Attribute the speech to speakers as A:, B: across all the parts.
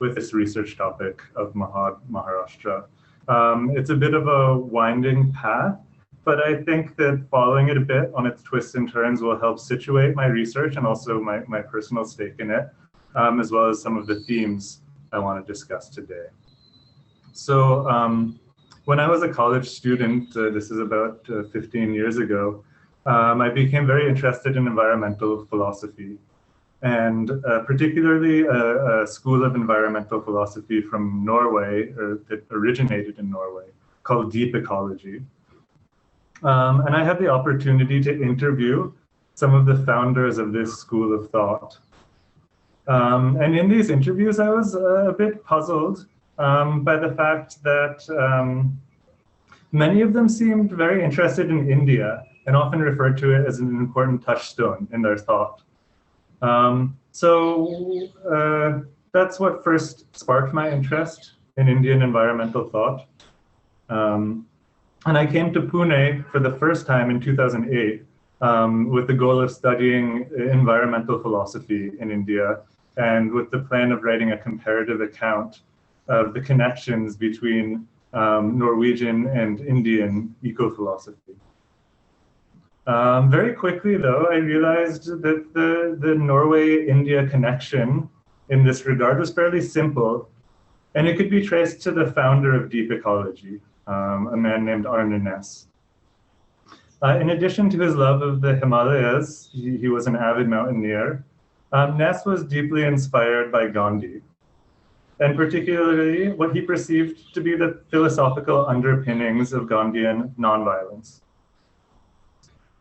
A: with this research topic of Maharashtra. It's a bit of a winding path, but I think that following it a bit on its twists and turns will help situate my research and also my personal stake in it, as well as some of the themes I want to discuss today. So when I was a college student, this is about 15 years ago, I became very interested in environmental philosophy, and particularly a school of environmental philosophy from Norway, that originated in Norway, called deep ecology. And I had the opportunity to interview some of the founders of this school of thought. And in these interviews, I was a bit puzzled by the fact that many of them seemed very interested in India and often referred to it as an important touchstone in their thought. So that's what first sparked my interest in Indian environmental thought. And I came to Pune for the first time in 2008 with the goal of studying environmental philosophy in India and with the plan of writing a comparative account of the connections between Norwegian and Indian eco-philosophy. Very quickly, though, I realized that the Norway-India connection in this regard was fairly simple, and it could be traced to the founder of deep ecology, a man named Arne Næss. In addition to his love of the Himalayas, he was an avid mountaineer. Næss was deeply inspired by Gandhi, and particularly what he perceived to be the philosophical underpinnings of Gandhian nonviolence.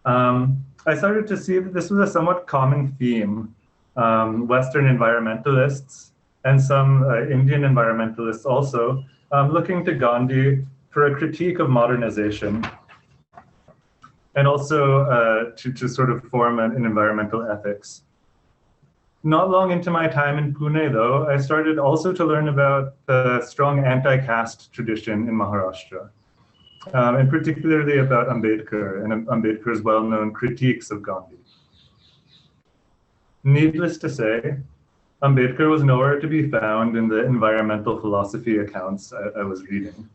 A: I started to see that this was a somewhat common theme. Western environmentalists and some Indian environmentalists also looking to Gandhi for a critique of modernization and also to sort of form an environmental ethics. Not long into my time in Pune, though, I started also to learn about the strong anti-caste tradition in Maharashtra, and particularly about Ambedkar and Ambedkar's well-known critiques of Gandhi. Needless to say, Ambedkar was nowhere to be found in the environmental philosophy accounts I was reading.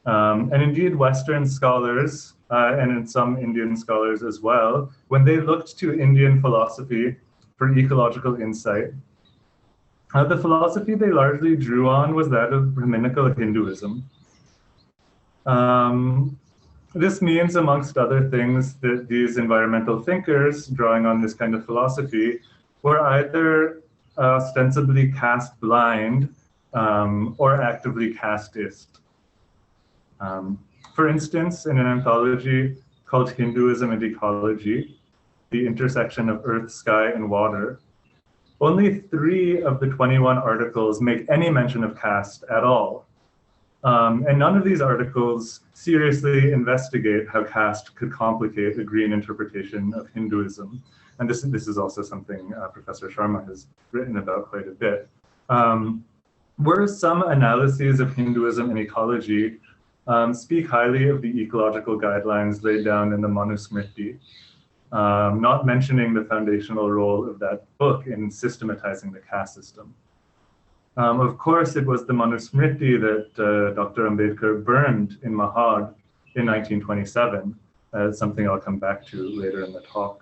A: And indeed, Western scholars, and in some Indian scholars as well, when they looked to Indian philosophy for ecological insight, the philosophy they largely drew on was that of Brahminical Hinduism. This means, amongst other things, that these environmental thinkers, drawing on this kind of philosophy, were either ostensibly caste blind or actively casteist. For instance, in an anthology called Hinduism and Ecology, the intersection of earth, sky, and water, only 3 of the 21 articles make any mention of caste at all. And none of these articles seriously investigate how caste could complicate the green interpretation of Hinduism. And this is also something Professor Sharma has written about quite a bit. Whereas some analyses of Hinduism and ecology speak highly of the ecological guidelines laid down in the Manusmriti, not mentioning the foundational role of that book in systematizing the caste system. Of course, it was the Manusmriti that Dr. Ambedkar burned in Mahad in 1927, something I'll come back to later in the talk.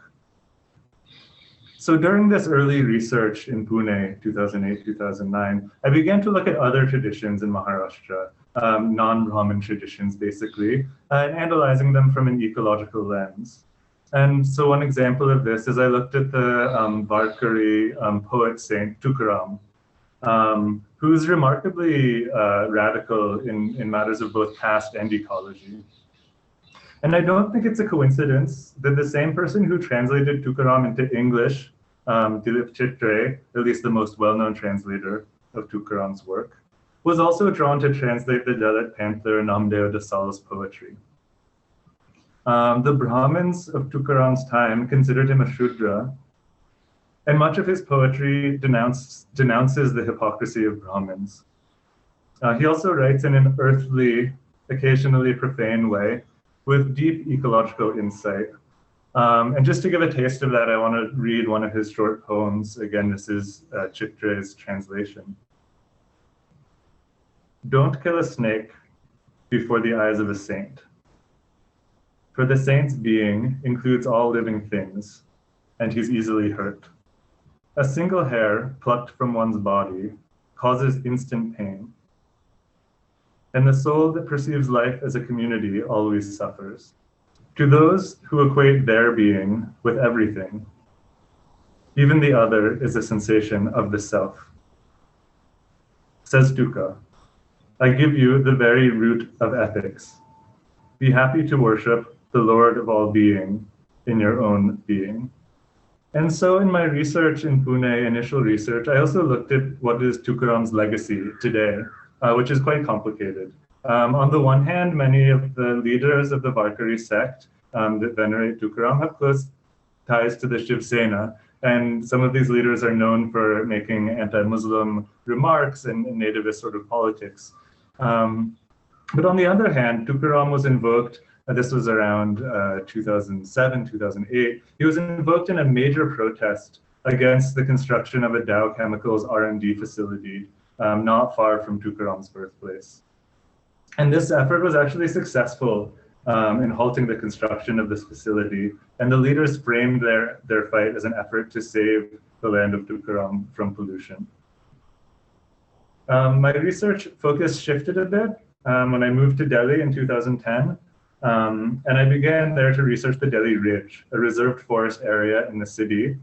A: So during this early research in Pune, 2008-2009, I began to look at other traditions in Maharashtra, non-Brahmin traditions basically, and analyzing them from an ecological lens. And so one example of this is I looked at the Varkari poet saint Tukaram, who's remarkably radical in matters of both caste and ecology. And I don't think it's a coincidence that the same person who translated Tukaram into English, Dilip Chitre, at least the most well-known translator of Tukaram's work, was also drawn to translate the Dalit panther Namdeo Desaulles' poetry. The Brahmins of Tukaram's time considered him a Shudra, and much of his poetry denounces the hypocrisy of Brahmins. He also writes in an earthly, occasionally profane way, with deep ecological insight. And just to give a taste of that, I want to read one of his short poems. Again, this is Chitre's translation. don't kill a snake before the eyes of a saint. For the saint's being includes all living things, and he's easily hurt. A single hair plucked from one's body causes instant pain, and the soul that perceives life as a community always suffers. To those who equate their being with everything, even the other is a sensation of the self. Says Dukkha, I give you the very root of ethics. Be happy to worship the Lord of all being in your own being. And so in my research in Pune, initial research, I also looked at what is Tukaram's legacy today, which is quite complicated. On the one hand, many of the leaders of the Varkari sect that venerate Tukaram have close ties to the Shiv Sena, and some of these leaders are known for making anti-Muslim remarks and nativist sort of politics. But on the other hand, Tukaram was invoked, this was around 2007, 2008, he was invoked in a major protest against the construction of a Dow Chemicals R&D facility not far from Tukaram's birthplace. And this effort was actually successful in halting the construction of this facility. And the leaders framed their fight as an effort to save the land of Tukaram from pollution. My research focus shifted a bit when I moved to Delhi in 2010. And I began there to research the Delhi Ridge, a reserved forest area in the city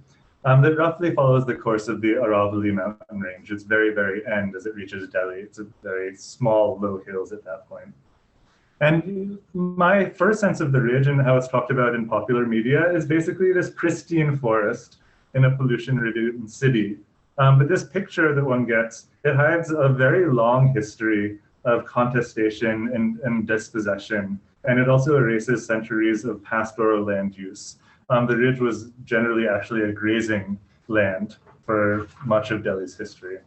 A: that roughly follows the course of the Aravalli mountain range. Its very, very end as it reaches Delhi. It's a very small, low hills at that point. And my first sense of the ridge and how it's talked about in popular media is basically this pristine forest in a pollution-ridden city. But this picture that one gets, it hides a very long history of contestation and dispossession. And it also erases centuries of pastoral land use. The ridge was generally actually a grazing land for much of Delhi's history.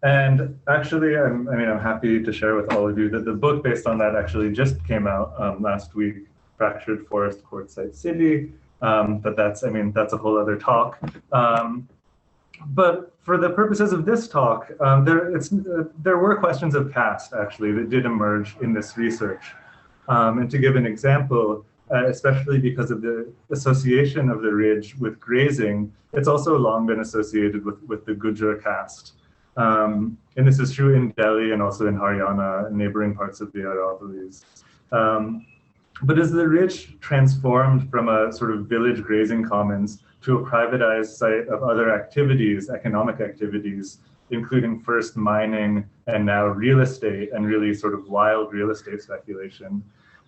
A: And actually, I'm happy to share with all of you that the book based on that actually just came out last week, Fractured Forest, Quartzsite City. But that's a whole other talk. But for the purposes of this talk, there were questions of caste actually that did emerge in this research. And to give an example, especially because of the association of the ridge with grazing, it's also long been associated with the Gujjar caste. And this is true in Delhi and also in Haryana and neighboring parts of the Aravallis. But as the ridge transformed from a sort of village grazing commons to a privatized site of other activities, economic activities, including first mining and now real estate and really sort of wild real estate speculation,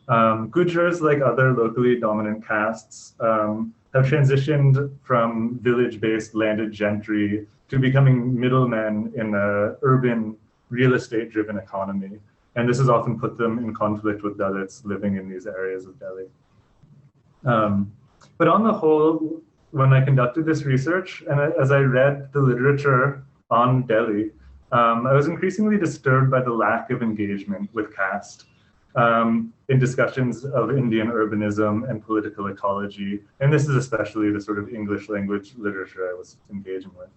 A: Gujars, like other locally dominant castes, have transitioned from village-based landed gentry to becoming middlemen in an urban real estate-driven economy. And this has often put them in conflict with Dalits living in these areas of Delhi. But on the whole, when I conducted this research, and as I read the literature on Delhi, I was increasingly disturbed by the lack of engagement with caste in discussions of Indian urbanism and political ecology. And this is especially the sort of English language literature I was engaging with.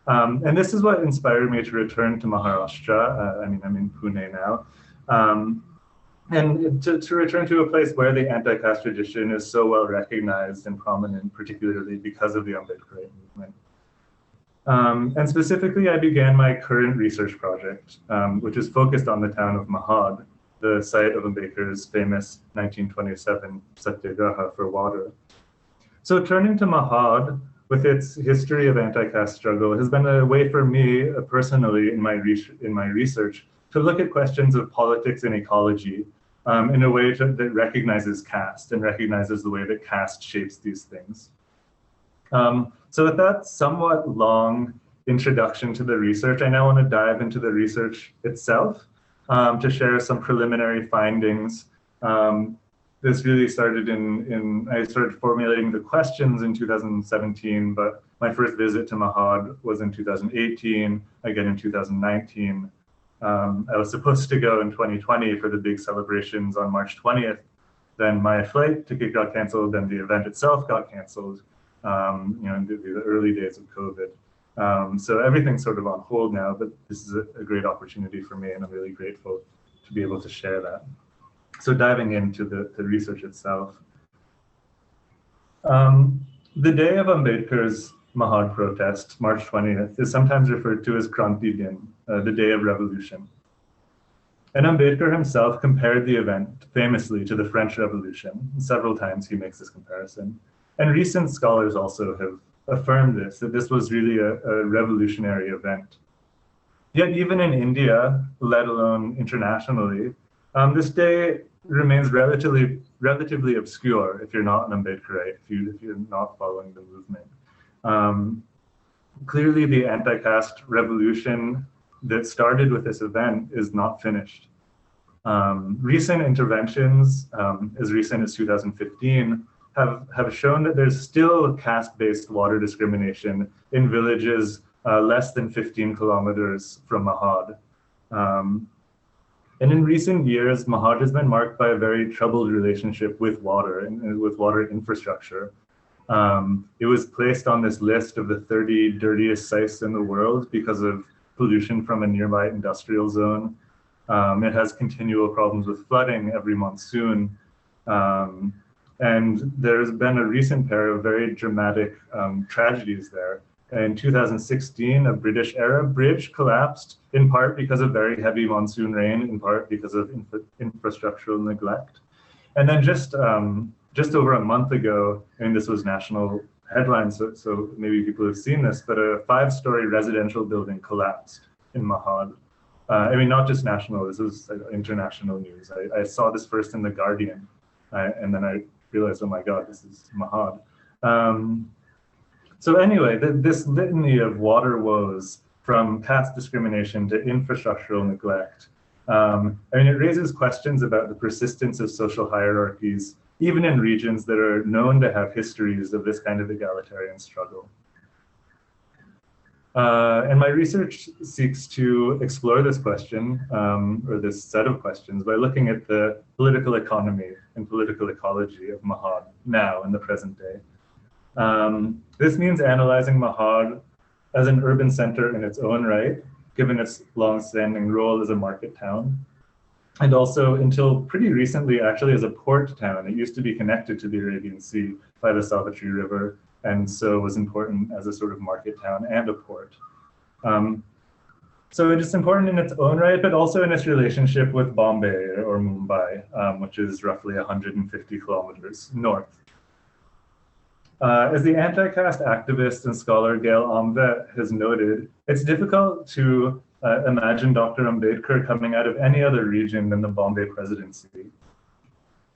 A: And this is what inspired me to return to Maharashtra. I'm in Pune now. And to return to a place where the anti-caste tradition is so well recognized and prominent, particularly because of the Ambedkarite movement. And specifically, I began my current research project, which is focused on the town of Mahad, the site of Ambedkar's famous 1927 Satyagraha for water. So turning to Mahad, with its history of anti-caste struggle, has been a way for me personally in my research to look at questions of politics and ecology in a way that recognizes caste and recognizes the way that caste shapes these things. So with that somewhat long introduction to the research, I now want to dive into the research itself to share some preliminary findings. This really started I started formulating the questions in 2017, but my first visit to Mahad was in 2018, again in 2019. I was supposed to go in 2020 for the big celebrations on March 20th. Then my flight ticket got canceled, then the event itself got canceled, in the early days of COVID. So everything's sort of on hold now, but this is a great opportunity for me, and I'm really grateful to be able to share that. So diving into the research itself. The day of Ambedkar's Mahad protest, March 20th, is sometimes referred to as Kranti Din, the day of revolution. And Ambedkar himself compared the event famously to the French Revolution. Several times he makes this comparison. And recent scholars also have affirmed this, that this was really a revolutionary event. Yet even in India, let alone internationally, this day remains relatively obscure if you're not an Ambedkarite, if you're not following the movement. Clearly, the anti-caste revolution that started with this event is not finished. Recent interventions, as recent as 2015, have shown that there's still caste-based water discrimination in villages less than 15 kilometers from Mahad. And in recent years, Mahad has been marked by a very troubled relationship with water and with water infrastructure. It was placed on this list of the 30 dirtiest sites in the world because of pollution from a nearby industrial zone. It has continual problems with flooding every monsoon. And there's been a recent pair of very dramatic tragedies there. In 2016, a British-era bridge collapsed, in part because of very heavy monsoon rain, in part because of infrastructural neglect. And then just over a month ago, and this was national headlines, so maybe people have seen this, but a 5-story residential building collapsed in Mahad. I mean, not just national, this was international news. I saw this first in The Guardian, and then I realized, oh my God, this is Mahad. So anyway, this litany of water woes, from caste discrimination to infrastructural neglect, I mean, it raises questions about the persistence of social hierarchies, even in regions that are known to have histories of this kind of egalitarian struggle. And my research seeks to explore this question, or this set of questions, by looking at the political economy and political ecology of Mahad now in the present day. This means analyzing Mahad as an urban center in its own right, given its long-standing role as a market town, and also until pretty recently, actually, as a port town. It used to be connected to the Arabian Sea by the Savitri River, and so was important as a sort of market town and a port. So it is important in its own right, but also in its relationship with Bombay or Mumbai, which is roughly 150 kilometers north. As the anti-caste activist and scholar Gail Amvet has noted, it's difficult to imagine Dr. Ambedkar coming out of any other region than the Bombay presidency.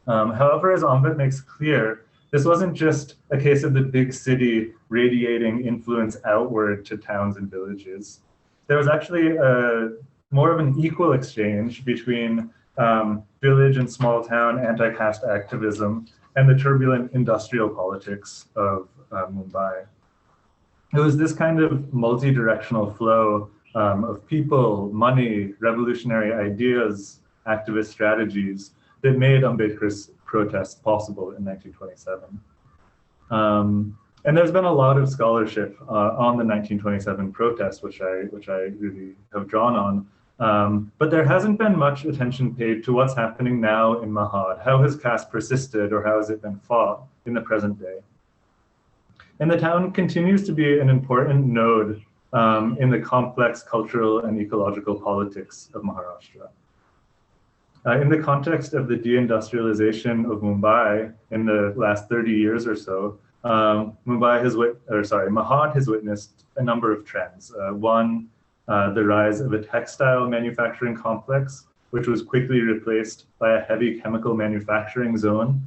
A: However, as Amvet makes clear, this wasn't just a case of the big city radiating influence outward to towns and villages. There was actually more of an equal exchange between village and small town anti-caste activism and the turbulent industrial politics of Mumbai. It was this kind of multi-directional flow of people, money, revolutionary ideas, activist strategies that made Ambedkar's protest possible in 1927. And there's been a lot of scholarship on the 1927 protest, which I really have drawn on. But there hasn't been much attention paid to what's happening now in Mahad. How has caste persisted, or how has it been fought in the present day? And the town continues to be an important node in the complex cultural and ecological politics of Maharashtra. In the context of the deindustrialization of Mumbai in the last 30 years or so, Mahad has witnessed a number of trends. One, the rise of a textile manufacturing complex, which was quickly replaced by a heavy chemical manufacturing zone,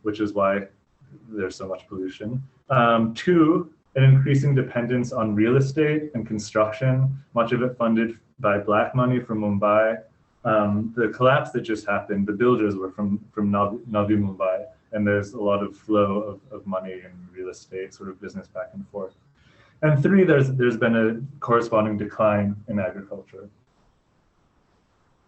A: which is why there's so much pollution. Two, an increasing dependence on real estate and construction, much of it funded by black money from Mumbai. The collapse that just happened, the builders were from Navi Mumbai, and there's a lot of flow of money and real estate, sort of business back and forth. And three, there's been a corresponding decline in agriculture.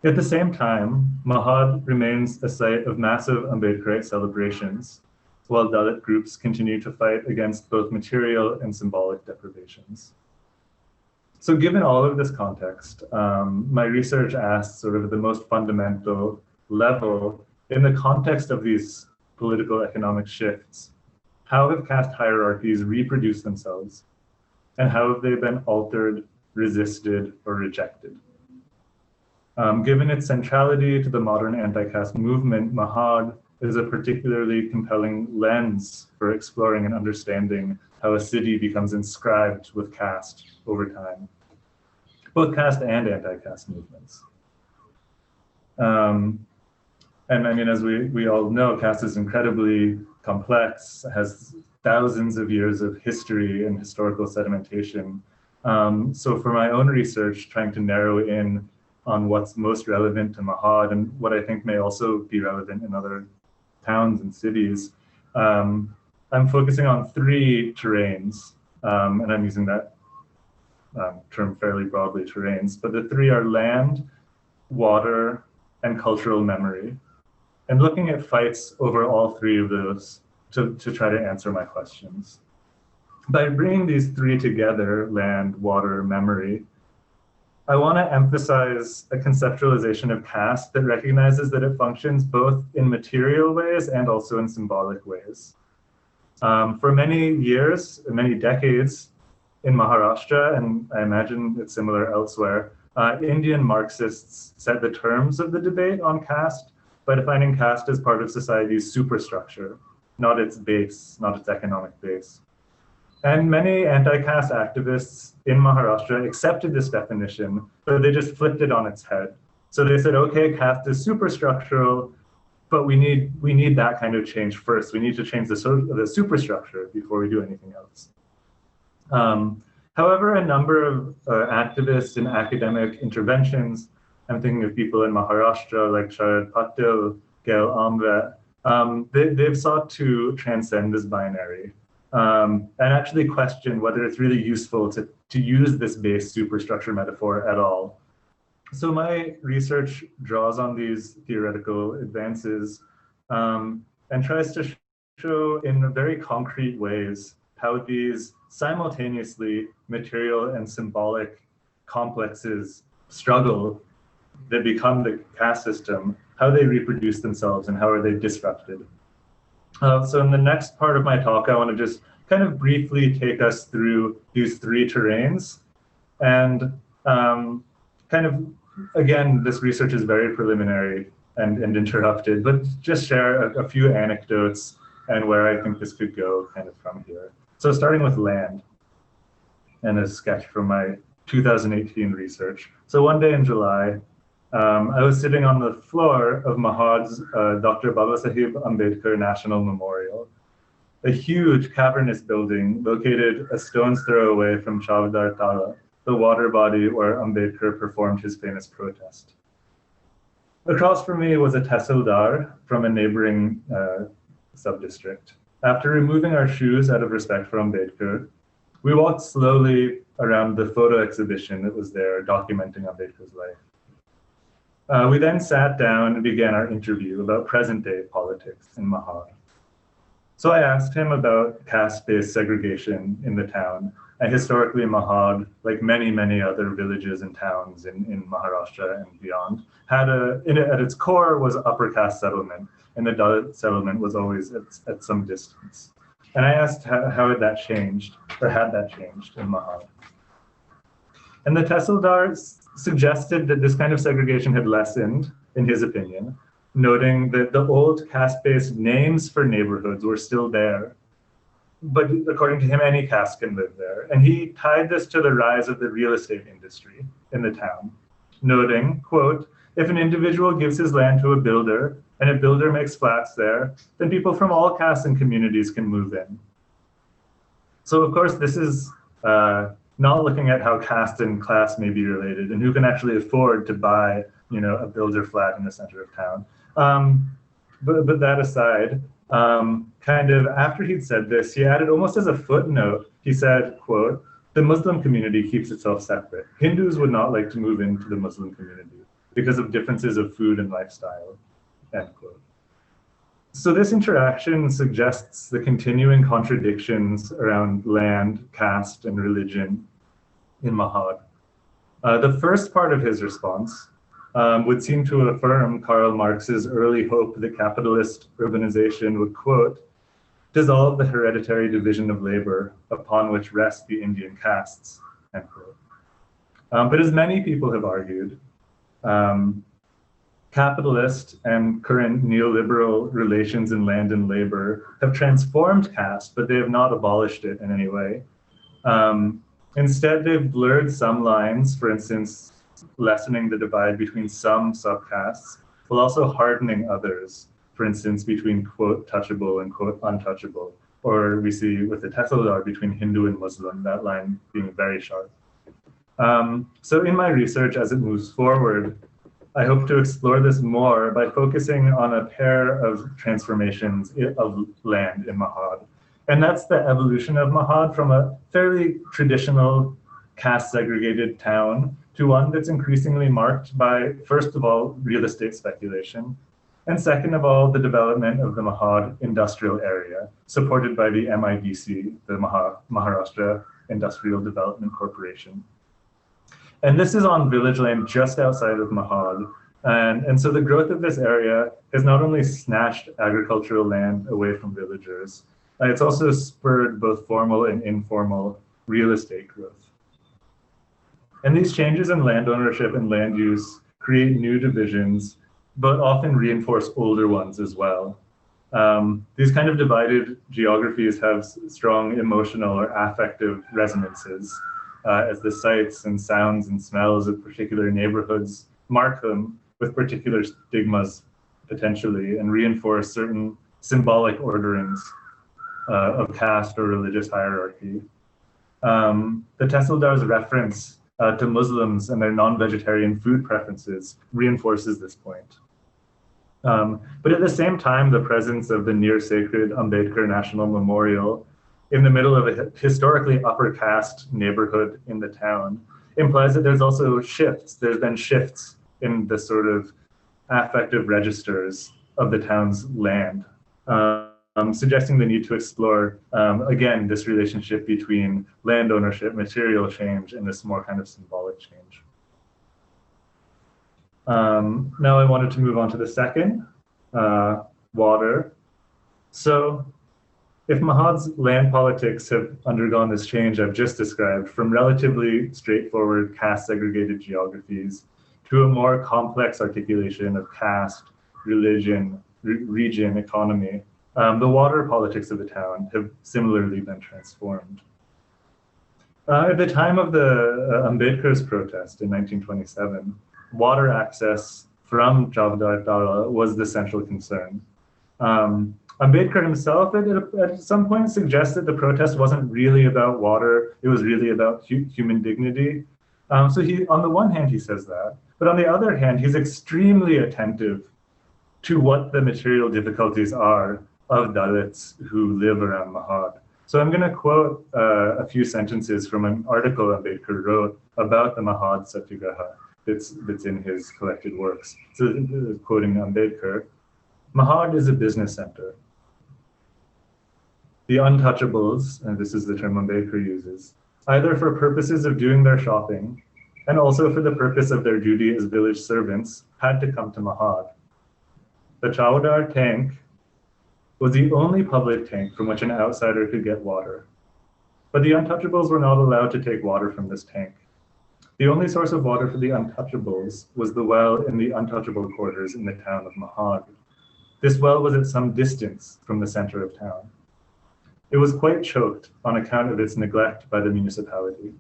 A: At the same time, Mahad remains a site of massive Ambedkarite celebrations, while Dalit groups continue to fight against both material and symbolic deprivations. So given all of this context, my research asks sort of at the most fundamental level, in the context of these political economic shifts, how have caste hierarchies reproduced themselves? And how have they been altered, resisted, or rejected? Given its centrality to the modern anti-caste movement, Mahad is a particularly compelling lens for exploring and understanding how a city becomes inscribed with caste over time, both caste and anti-caste movements. And I mean, as we all know, caste is incredibly complex, has thousands of years of history and historical sedimentation. So for my own research, trying to narrow in on what's most relevant to Mahad and what I think may also be relevant in other towns and cities, I'm focusing on three terrains, and I'm using that term fairly broadly, terrains, but the three are land, water, and cultural memory, and looking at fights over all three of those to try to answer my questions. By bringing these three together, land, water, memory, I want to emphasize a conceptualization of caste that recognizes that it functions both in material ways and also in symbolic ways. For many years, many decades in Maharashtra, and I imagine it's similar elsewhere, Indian Marxists set the terms of the debate on caste by defining caste as part of society's superstructure, not its base, not its economic base. And many anti-caste activists in Maharashtra accepted this definition, but they just flipped it on its head. So they said, okay, caste is superstructural, but we need that kind of change first. We need to change the superstructure before we do anything else. However, a number of activists and academic interventions, I'm thinking of people in Maharashtra like Sharad Patil, Gail Amve, they've sought to transcend this binary and actually question whether it's really useful to use this base superstructure metaphor at all. So my research draws on these theoretical advances and tries to show in very concrete ways how these simultaneously material and symbolic complexes struggle that become the caste system, how they reproduce themselves and how are they disrupted. So in the next part of my talk, I want to just kind of briefly take us through these three terrains. And kind of, again, this research is very preliminary and interrupted, but just share a few anecdotes and where I think this could go kind of from here. So starting with land and a sketch from my 2018 research. So one day in July, I was sitting on the floor of Mahad's Dr. Babasaheb Ambedkar National Memorial, a huge cavernous building located a stone's throw away from Chavdar Tala, the water body where Ambedkar performed his famous protest. Across from me was a tehsildar from a neighboring sub-district. After removing our shoes out of respect for Ambedkar, we walked slowly around the photo exhibition that was there documenting Ambedkar's life. We then sat down and began our interview about present-day politics in Mahad. So I asked him about caste-based segregation in the town. And historically, Mahad, like many, many other villages and towns in Maharashtra and beyond, had at its core was upper caste settlement, and the Dalit settlement was always at some distance. And I asked how had that changed, or had that changed in Mahad? And the tehsildar suggested that this kind of segregation had lessened, in his opinion, noting that the old caste-based names for neighborhoods were still there. But according to him, any caste can live there. And he tied this to the rise of the real estate industry in the town, noting, quote, if an individual gives his land to a builder and a builder makes flats there, then people from all castes and communities can move in. So of course, this is not looking at how caste and class may be related and who can actually afford to buy, a builder flat in the center of town. But that aside, kind of after he'd said this, he added almost as a footnote, he said, quote, the Muslim community keeps itself separate. Hindus would not like to move into the Muslim community because of differences of food and lifestyle, end quote. So this interaction suggests the continuing contradictions around land, caste, and religion in Mahad. The first part of his response would seem to affirm Karl Marx's early hope that capitalist urbanization would, quote, dissolve the hereditary division of labor upon which rest the Indian castes, end quote. But as many people have argued, capitalist and current neoliberal relations in land and labor have transformed caste, but they have not abolished it in any way. Instead, they've blurred some lines, for instance, lessening the divide between some subcastes, while also hardening others, for instance, between, quote, touchable and, quote, untouchable. Or we see with the Tehsildar between Hindu and Muslim, that line being very sharp. So in my research, as it moves forward, I hope to explore this more by focusing on a pair of transformations of land in Mahad. And that's the evolution of Mahad from a fairly traditional caste segregated town to one that's increasingly marked by, first of all, real estate speculation, and second of all, the development of the Mahad industrial area, supported by the MIDC, the Maharashtra Industrial Development Corporation. And this is on village land just outside of Mahad. And so the growth of this area has not only snatched agricultural land away from villagers, it's also spurred both formal and informal real estate growth. And these changes in land ownership and land use create new divisions, but often reinforce older ones as well. These kind of divided geographies have strong emotional or affective resonances, as the sights and sounds and smells of particular neighborhoods mark them with particular stigmas, potentially, and reinforce certain symbolic orderings of caste or religious hierarchy. The Tehsildar's reference to Muslims and their non-vegetarian food preferences reinforces this point. But at the same time, the presence of the near-sacred Ambedkar National Memorial in the middle of a historically upper caste neighborhood in the town implies that there's also shifts. There's been shifts in the sort of affective registers of the town's land, suggesting the need to explore, again, this relationship between land ownership, material change, and this more kind of symbolic change. Now I wanted to move on to the second, water. So if Mahad's land politics have undergone this change I've just described from relatively straightforward caste segregated geographies to a more complex articulation of caste, religion, region, economy, the water politics of the town have similarly been transformed. At the time of the Ambedkar's protest in 1927, water access from Chavdar Tala was the central concern. Ambedkar himself at some point suggested the protest wasn't really about water, it was really about human dignity. So he, on the one hand, he says that, but on the other hand, he's extremely attentive to what the material difficulties are of Dalits who live around Mahad. So I'm going to quote a few sentences from an article Ambedkar wrote about the Mahad Satyagraha that's in his collected works. So quoting Ambedkar, Mahad is a business center. The untouchables, and this is the term Ambedkar uses, either for purposes of doing their shopping and also for the purpose of their duty as village servants, had to come to Mahad. The Chowdar tank was the only public tank from which an outsider could get water. But the untouchables were not allowed to take water from this tank. The only source of water for the untouchables was the well in the untouchable quarters in the town of Mahad. This well was at some distance from the center of town. It was quite choked on account of its neglect by the municipality.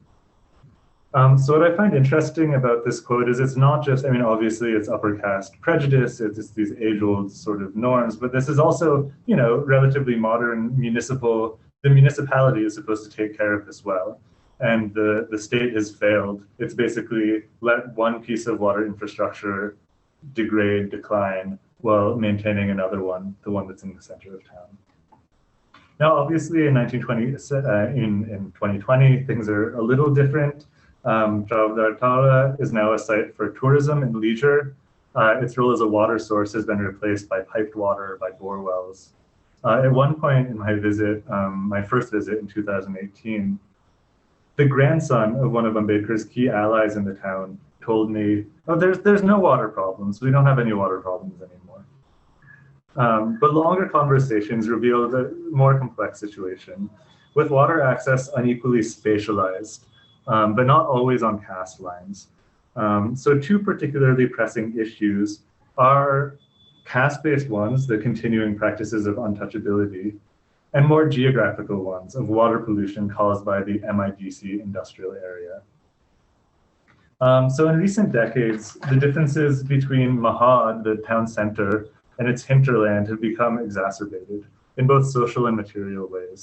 A: So what I find interesting about this quote is it's not just, I mean, obviously it's upper caste prejudice, it's these age-old sort of norms, but this is also, you know, relatively modern the municipality is supposed to take care of this well. And the state has failed. It's basically let one piece of water infrastructure degrade, decline, while maintaining another one, the one that's in the center of town. Now, obviously, in 2020, things are a little different. Chavdar Tala is now a site for tourism and leisure. Its role as a water source has been replaced by piped water, by bore wells. At one point in my visit, my first visit in 2018, The grandson of one of Ambedkar's key allies in the town told me, "Oh, there's no water problems. We don't have any water problems anymore." But longer conversations revealed a more complex situation, with water access unequally spatialized, but not always on caste lines. So two particularly pressing issues are caste-based ones, the continuing practices of untouchability, and more geographical ones of water pollution caused by the MIDC industrial area. So in recent decades, the differences between Mahad, the town center, and its hinterland have become exacerbated in both social and material ways.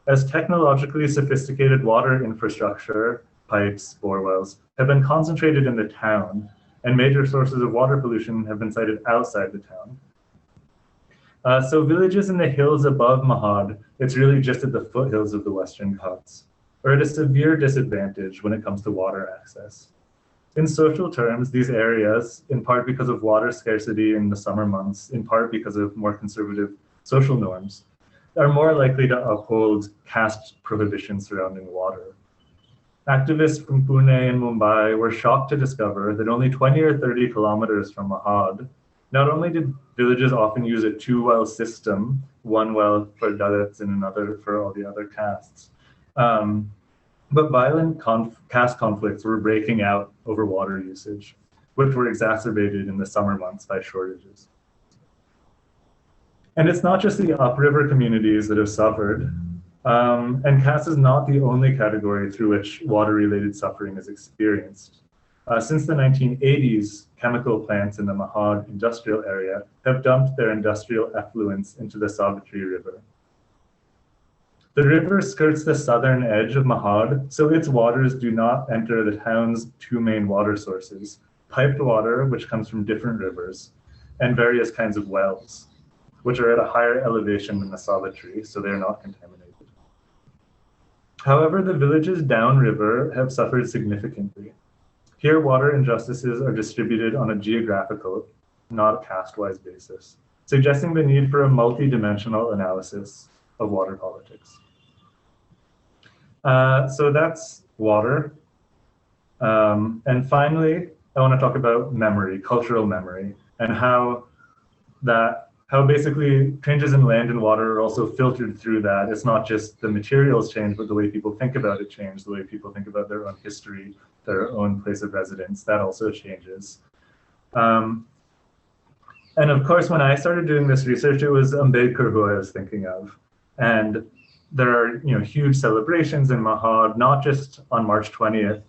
A: As technologically sophisticated water infrastructure, pipes, borewells, have been concentrated in the town, and major sources of water pollution have been sited outside the town. So villages in the hills above Mahad, it's really just at the foothills of the Western Ghats, are at a severe disadvantage when it comes to water access. In social terms, these areas, in part because of water scarcity in the summer months, in part because of more conservative social norms, are more likely to uphold caste prohibitions surrounding water. Activists from Pune and Mumbai were shocked to discover that only 20 or 30 kilometers from Mahad, not only did villages often use a two-well system, one well for Dalits and another for all the other castes, but violent caste conflicts were breaking out over water usage, which were exacerbated in the summer months by shortages. And it's not just the upriver communities that have suffered, and caste is not the only category through which water-related suffering is experienced. Since the 1980s, chemical plants in the Mahad industrial area have dumped their industrial effluents into the Savitri River. The river skirts the southern edge of Mahad, so its waters do not enter the town's two main water sources, piped water, which comes from different rivers, and various kinds of wells, which are at a higher elevation than the Savitri, so they're not contaminated. However, the villages downriver have suffered significantly. Here, water injustices are distributed on a geographical, not caste-wise basis, suggesting the need for a multi-dimensional analysis of water politics. So that's water. And finally, I want to talk about memory, cultural memory, and how basically changes in land and water are also filtered through that. It's not just the materials change, but the way people think about it change, the way people think about their own history, their own place of residence, that also changes. And of course, when I started doing this research, it was Ambedkar who I was thinking of. And there are huge celebrations in Mahad, not just on March 20th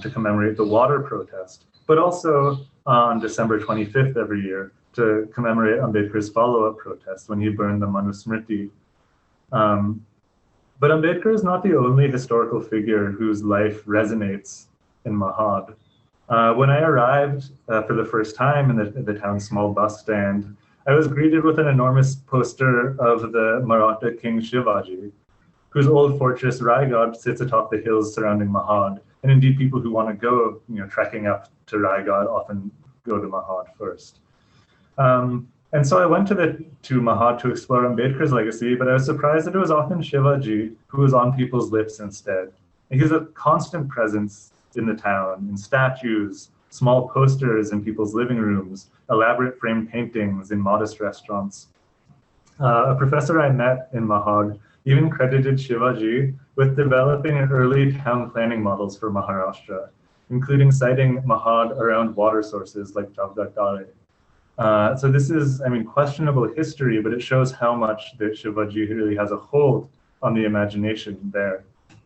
A: to commemorate the water protest, but also on December 25th every year to commemorate Ambedkar's follow-up protest when he burned the Manusmriti. But Ambedkar is not the only historical figure whose life resonates in Mahad. When I arrived for the first time in the town's small bus stand, I was greeted with an enormous poster of the Maratha king Shivaji, whose old fortress Raigad sits atop the hills surrounding Mahad. And indeed, people who want to go, trekking up to Raigad often go to Mahad first. And so I went to Mahad to explore Ambedkar's legacy, but I was surprised that it was often Shivaji who was on people's lips instead. And he's a constant presence in the town, in statues, small posters in people's living rooms, elaborate framed paintings in modest restaurants. A professor I met in Mahad even credited Shivaji with developing early town planning models for Maharashtra, including citing Mahad around water sources like Chavdakdare. So this is, questionable history, but it shows how much that Shivaji really has a hold on the imagination there.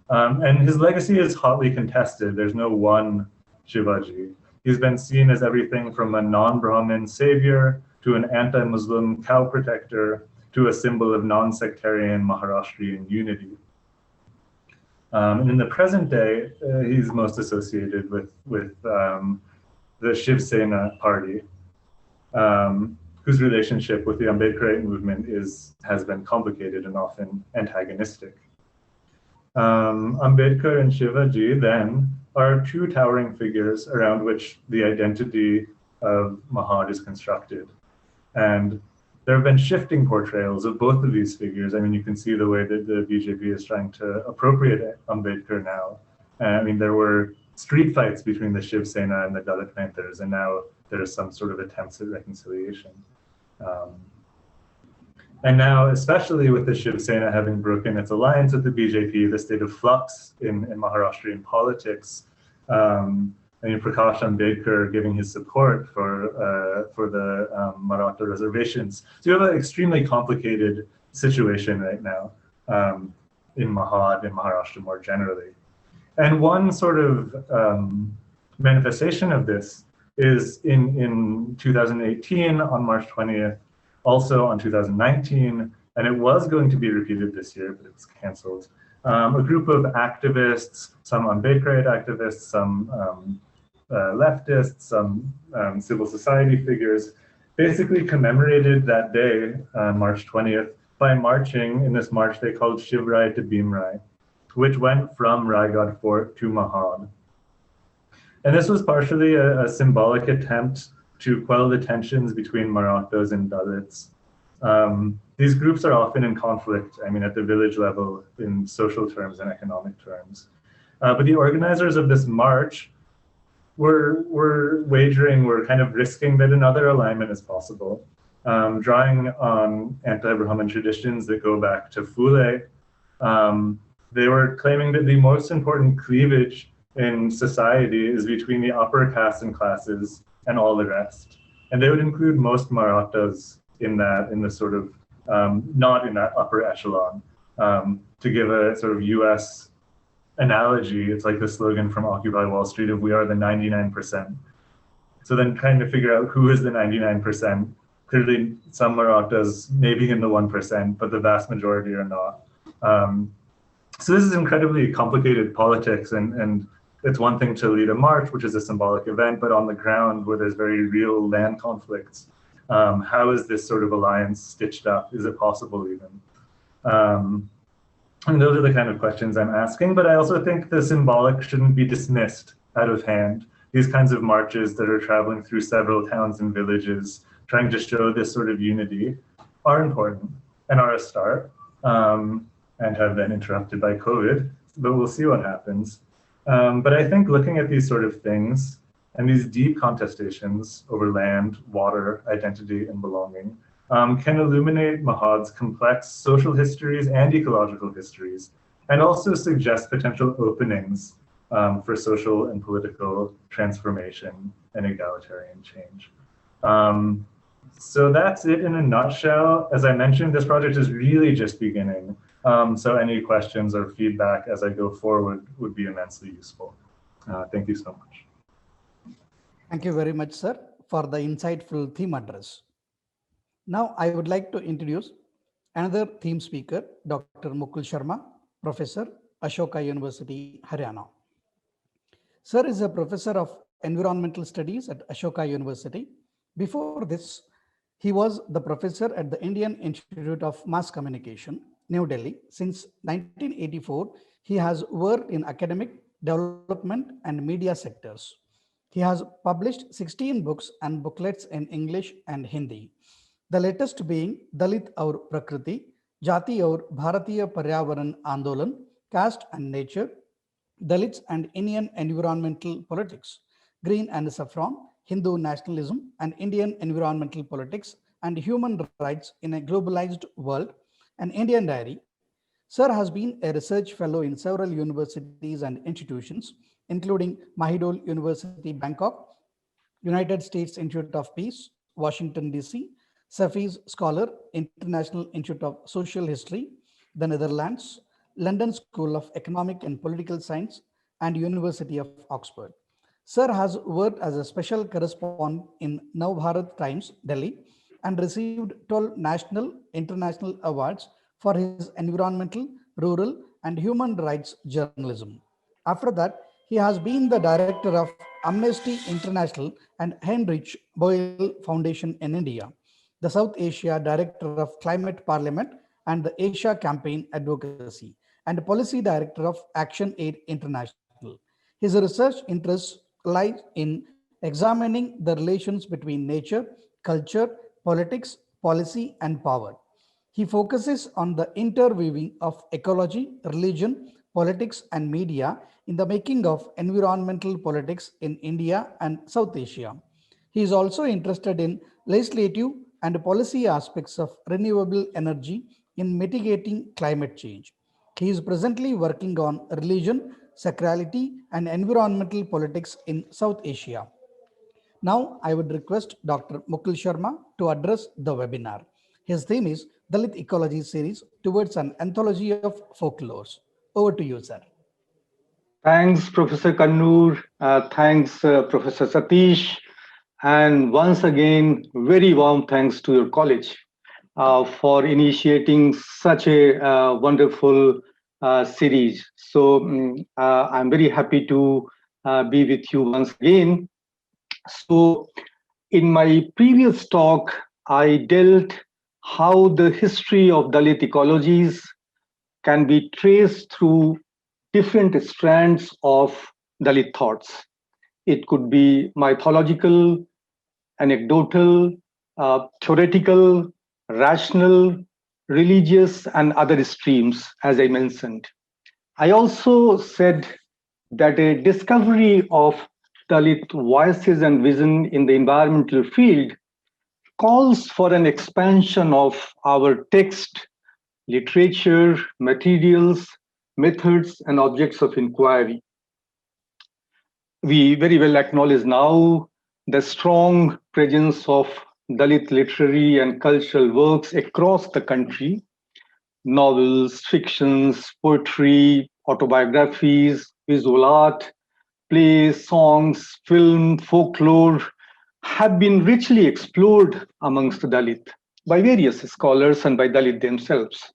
A: And his legacy is hotly contested. There's no one Shivaji. He's been seen as everything from a non-Brahmin savior to an anti-Muslim cow protector to a symbol of non-sectarian Maharashtrian unity. And in the present day, he's most associated with the Shiv Sena party, whose relationship with the Ambedkarite movement has been complicated and often antagonistic. Ambedkar and Shivaji then are two towering figures around which the identity of Mahad is constructed. And there have been shifting portrayals of both of these figures. I mean, you can see the way that the BJP is trying to appropriate Ambedkar now. I mean, there were street fights between the Shiv Sena and the Dalit Panthers, and now there's some sort of attempts at reconciliation. And now, especially with the Shiv Sena having broken its alliance with the BJP, the state of flux in Maharashtrian politics, I mean, Prakash Ambedkar giving his support for the Maratha reservations. So you have an extremely complicated situation right now in Mahad, in Maharashtra more generally. And one sort of manifestation of this is in 2018 on March 20th, also on 2019, and it was going to be repeated this year, but it was canceled. A group of activists, some Ambedkarite activists, some leftists, some civil society figures, basically commemorated that day, March 20th, by marching in this march they called Shivrai to Bhimrai, which went from Raigad Fort to Mahad. And this was partially a symbolic attempt to quell the tensions between Marathas and Dalits. These groups are often in conflict, I mean, at the village level in social terms and economic terms. But the organizers of this march were kind of risking that another alignment is possible, drawing on anti-Brahman traditions that go back to Phule. They were claiming that the most important cleavage in society is between the upper caste and classes and all the rest. And they would include most Marathas in the sort of, not in that upper echelon. To give a sort of US analogy, it's like the slogan from Occupy Wall Street of "We are the 99%." So then trying to figure out who is the 99%, clearly some Marathas maybe in the 1%, but the vast majority are not. So this is incredibly complicated politics, and it's one thing to lead a march, which is a symbolic event, but on the ground where there's very real land conflicts, how is this sort of alliance stitched up? Is it possible even? And those are the kind of questions I'm asking, but I also think the symbolic shouldn't be dismissed out of hand. These kinds of marches that are traveling through several towns and villages, trying to show this sort of unity, are important and are a start, and have been interrupted by COVID, but we'll see what happens. But I think looking at these sort of things and these deep contestations over land, water, identity, and belonging can illuminate Mahad's complex social histories and ecological histories, and also suggest potential openings for social and political transformation and egalitarian change. So that's it in a nutshell. As I mentioned, this project is really just beginning. So any questions or feedback as I go forward would be immensely useful. Thank you so much.
B: Thank you very much, sir, for the insightful theme address. Now I would like to introduce another theme speaker, Dr. Mukul Sharma, Professor, Ashoka University, Haryana. Sir is a professor of environmental studies at Ashoka University. Before this, he was the professor at the Indian Institute of Mass Communication, New Delhi. Since 1984, he has worked in academic, development, and media sectors. He has published 16 books and booklets in English and Hindi. The latest being Dalit Aur Prakriti, Jati Aur Bharatiya Paryavaran Andolan, Caste and Nature, Dalits and Indian Environmental Politics, Green and Saffron, Hindu Nationalism and Indian Environmental Politics and Human Rights in a Globalized World, an Indian Diary. Sir has been a research fellow in several universities and institutions, including Mahidol University, Bangkok, United States Institute of Peace, Washington, D.C., Safi's Scholar, International Institute of Social History, the Netherlands, London School of Economic and Political Science, and University of Oxford. Sir has worked as a special correspondent in Navbharat Times, Delhi, and received 12 national, international awards for his environmental, rural, and human rights journalism. After that, he has been the director of Amnesty International and Heinrich Boyle Foundation in India, the South Asia Director of Climate Parliament and the Asia Campaign Advocacy, and Policy Director of Action Aid International. His research interests lie in examining the relations between nature, culture, politics, policy, and power. He focuses on the interweaving of ecology, religion, politics, and media in the making of environmental politics in India and South Asia. He is also interested in legislative and policy aspects of renewable energy in mitigating climate change. He is presently working on religion, sacrality, and environmental politics in South Asia. Now, I would request Dr. Mukul Sharma to address the webinar. His theme is Dalit Ecology Series Towards an Anthology of Folklores. Over to you, sir.
C: Thanks, Professor Kannur. Thanks, Professor Satish. And once again, very warm thanks to your college for initiating such a wonderful series. So I'm very happy to be with you once again. So in my previous talk, I dealt how the history of Dalit ecologies can be traced through different strands of Dalit thoughts. It could be mythological, anecdotal, theoretical, rational, religious, and other streams, as I mentioned. I also said that a discovery of Dalit voices and vision in the environmental field calls for an expansion of our text, literature, materials, methods, and objects of inquiry. We very well acknowledge now the strong presence of Dalit literary and cultural works across the country. Novels, fictions, poetry, autobiographies, visual art, plays, songs, film, folklore have been richly explored amongst Dalit by various scholars and by Dalit themselves.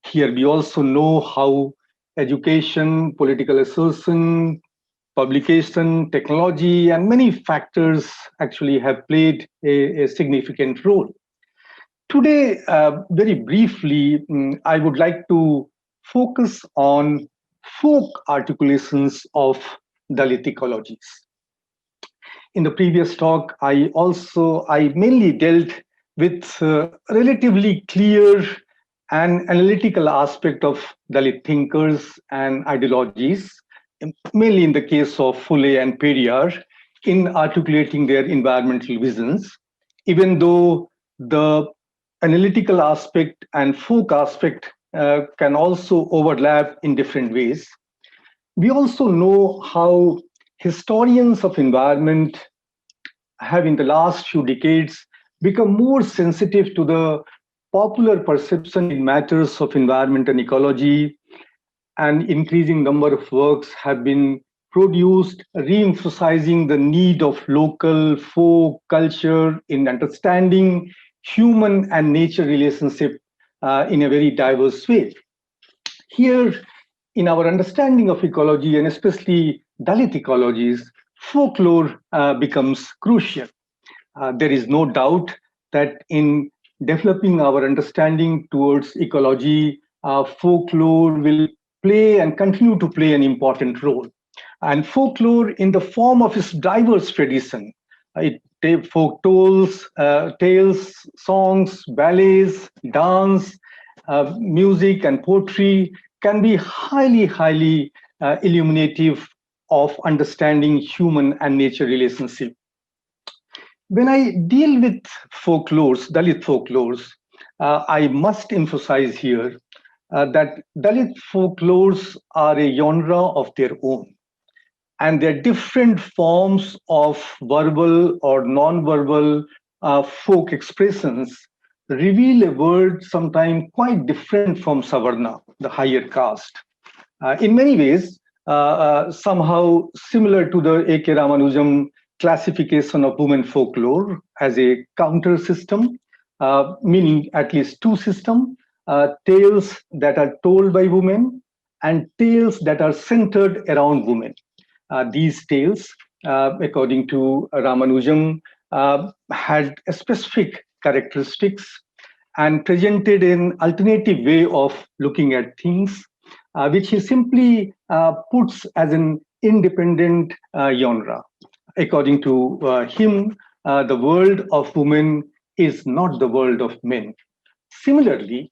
C: Here we also know how education, political assertion, publication, technology, and many factors actually have played a significant role. Today, very briefly, I would like to focus on folk articulations of Dalit ecologies. In the previous talk, I mainly dealt with relatively clear and analytical aspect of Dalit thinkers and ideologies, mainly in the case of Phule and Periyar, in articulating their environmental visions, even though the analytical aspect and folk aspect can also overlap in different ways. We also know how historians of environment have in the last few decades become more sensitive to the popular perception in matters of environment and ecology, and increasing number of works have been produced re-emphasizing the need of local folk culture in understanding human and nature relationship in a very diverse way. Here, in our understanding of ecology, and especially Dalit ecologies, folklore becomes crucial. There is no doubt that in developing our understanding towards ecology, folklore will play and continue to play an important role. And folklore, in the form of its diverse tradition, folk tales, songs, ballets, dance, music, and poetry can be highly illuminative of understanding human and nature relationship. When I deal with folklores, Dalit folklores, I must emphasize here that Dalit folklores are a genre of their own. And there are different forms of verbal or non-verbal folk expressions reveal a world sometimes quite different from Savarna, the higher caste. In many ways, somehow similar to the A.K. Ramanujam classification of women folklore as a counter system, meaning at least two systems, tales that are told by women and tales that are centered around women. These tales, according to Ramanujam, had specific characteristics and presented an alternative way of looking at things, which he simply puts as an independent genre. According to him, the world of women is not the world of men. Similarly,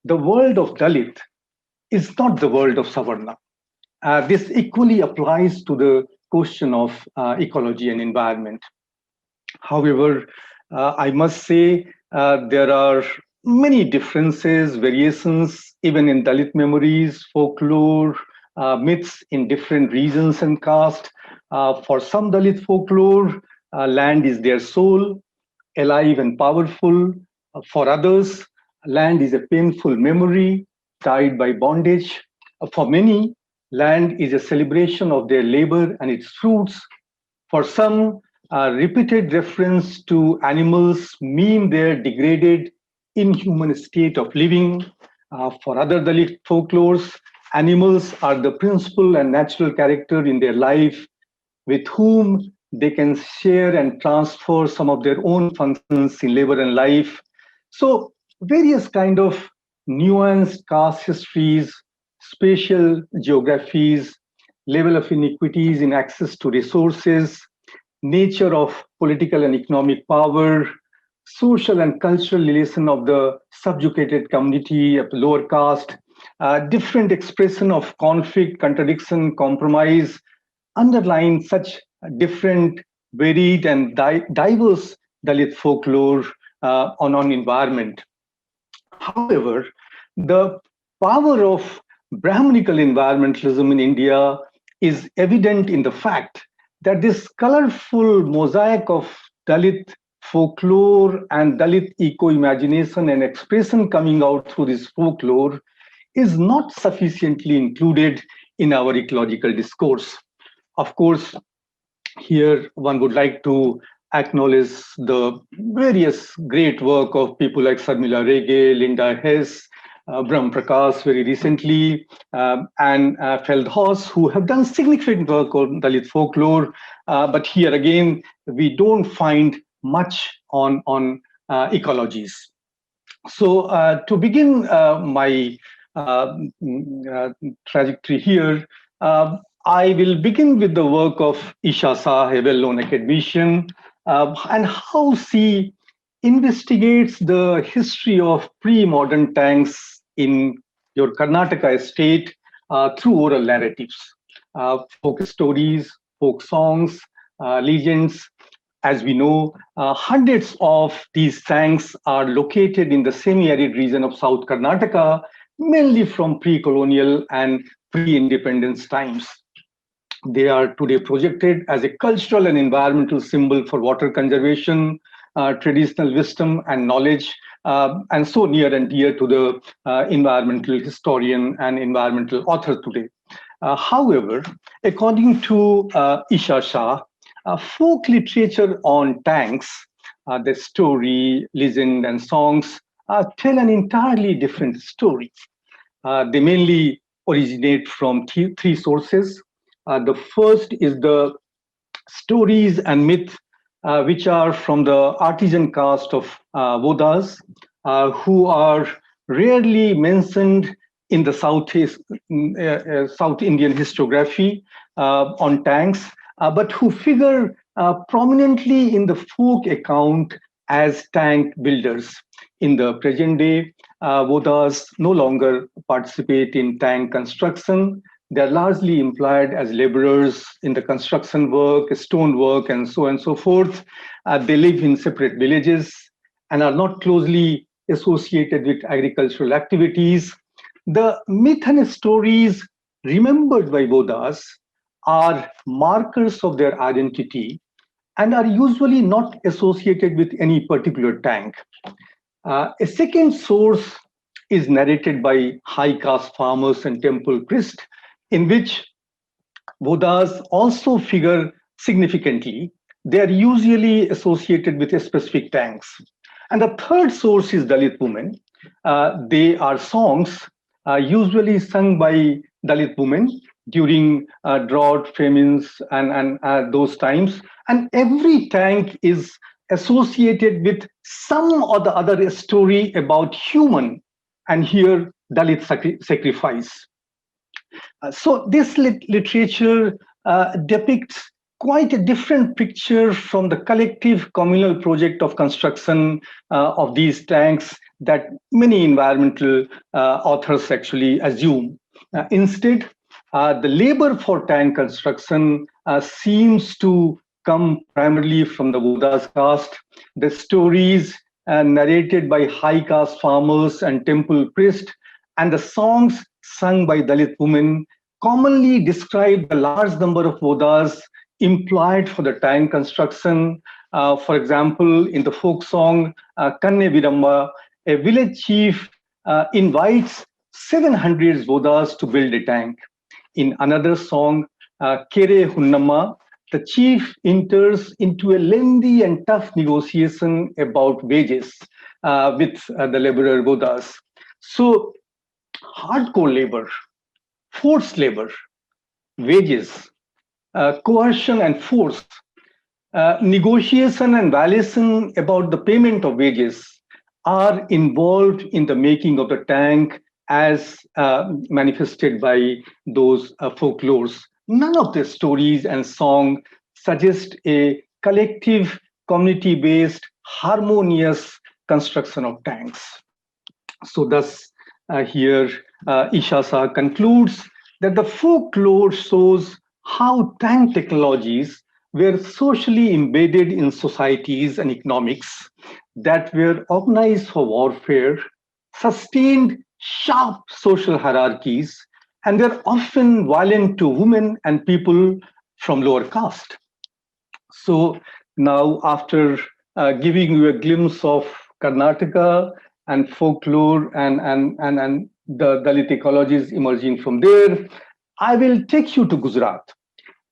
C: the world of Dalit is not the world of Savarna. This equally applies to the question of ecology and environment. However, I must say there are many differences, variations, even in Dalit memories, folklore, myths in different regions and caste. For some Dalit folklore, land is their soul, alive and powerful. For others, land is a painful memory, tied by bondage. For many, land is a celebration of their labor and its fruits. For some, repeated reference to animals mean their degraded, inhuman state of living. For other Dalit folklores, animals are the principal and natural character in their life with whom they can share and transfer some of their own functions in labor and life. So various kind of nuanced caste histories, spatial geographies, level of inequities in access to resources, nature of political and economic power, social and cultural relation of the subjugated community of lower caste, different expression of conflict, contradiction, compromise, underline such different, varied, and diverse Dalit folklore on environment. However, the power of Brahmanical environmentalism in India is evident in the fact that this colorful mosaic of Dalit folklore and Dalit eco-imagination and expression coming out through this folklore is not sufficiently included in our ecological discourse. Of course, here one would like to acknowledge the various great work of people like Sarmila Rege, Linda Hess, Brahm Prakash very recently, and Feldhaus, who have done significant work on Dalit folklore. But here again, we don't find much on ecologies. So to begin my trajectory here, I will begin with the work of Isha Shah, a well-known academician, and how she investigates the history of pre-modern tanks in your Karnataka state through oral narratives, folk stories, folk songs, legends. As we know, hundreds of these tanks are located in the semi-arid region of South Karnataka, mainly from pre-colonial and pre-independence times. They are today projected as a cultural and environmental symbol for water conservation, traditional wisdom and knowledge, and so near and dear to the environmental historian and environmental author today. However, according to Isha Shah, folk literature on tanks, the story, legend, and songs tell an entirely different story. They mainly originate from three sources. The first is the stories and myths, which are from the artisan caste of Vodas, who are rarely mentioned in the South Indian historiography on tanks, but who figure prominently in the folk account as tank builders. In the present day, Vodas no longer participate in tank construction. They're largely employed as laborers in the construction work, stone work, and so on and so forth. They live in separate villages and are not closely associated with agricultural activities. The myth and stories remembered by Vodas are markers of their identity and are usually not associated with any particular tank. A second source is narrated by high caste farmers and temple priests, in which Vodas also figure significantly. They are usually associated with specific tanks. And the third source is Dalit women. They are songs usually sung by Dalit women during drought, famines, and those times. And every tank is associated with some or the other story about human, and here Dalit sacrifice. So this literature depicts quite a different picture from the collective communal project of construction of these tanks that many environmental authors actually assume. Instead, the labor for tank construction seems to come primarily from the Buddha's caste. The stories narrated by high caste farmers and temple priests, and the songs sung by Dalit women commonly describe the large number of Buddhas employed for the tank construction. For example, in the folk song Kanne Viramba, a village chief invites 700 Buddhas to build a tank. In another song, Kere Hunnamma, the chief enters into a lengthy and tough negotiation about wages with the laborer Buddhas. So, hardcore labor, forced labor, wages, coercion and force, negotiation and valuation about the payment of wages are involved in the making of the tank as manifested by those folklores. None of the stories and song suggest a collective, community-based, harmonious construction of tanks. So thus, here Ishasa concludes that the folklore shows how tank technologies were socially embedded in societies and economics that were organized for warfare, sustained sharp social hierarchies, and were often violent to women and people from lower caste. So now, after giving you a glimpse of Karnataka and folklore and the Dalit ecologies emerging from there, I will take you to Gujarat,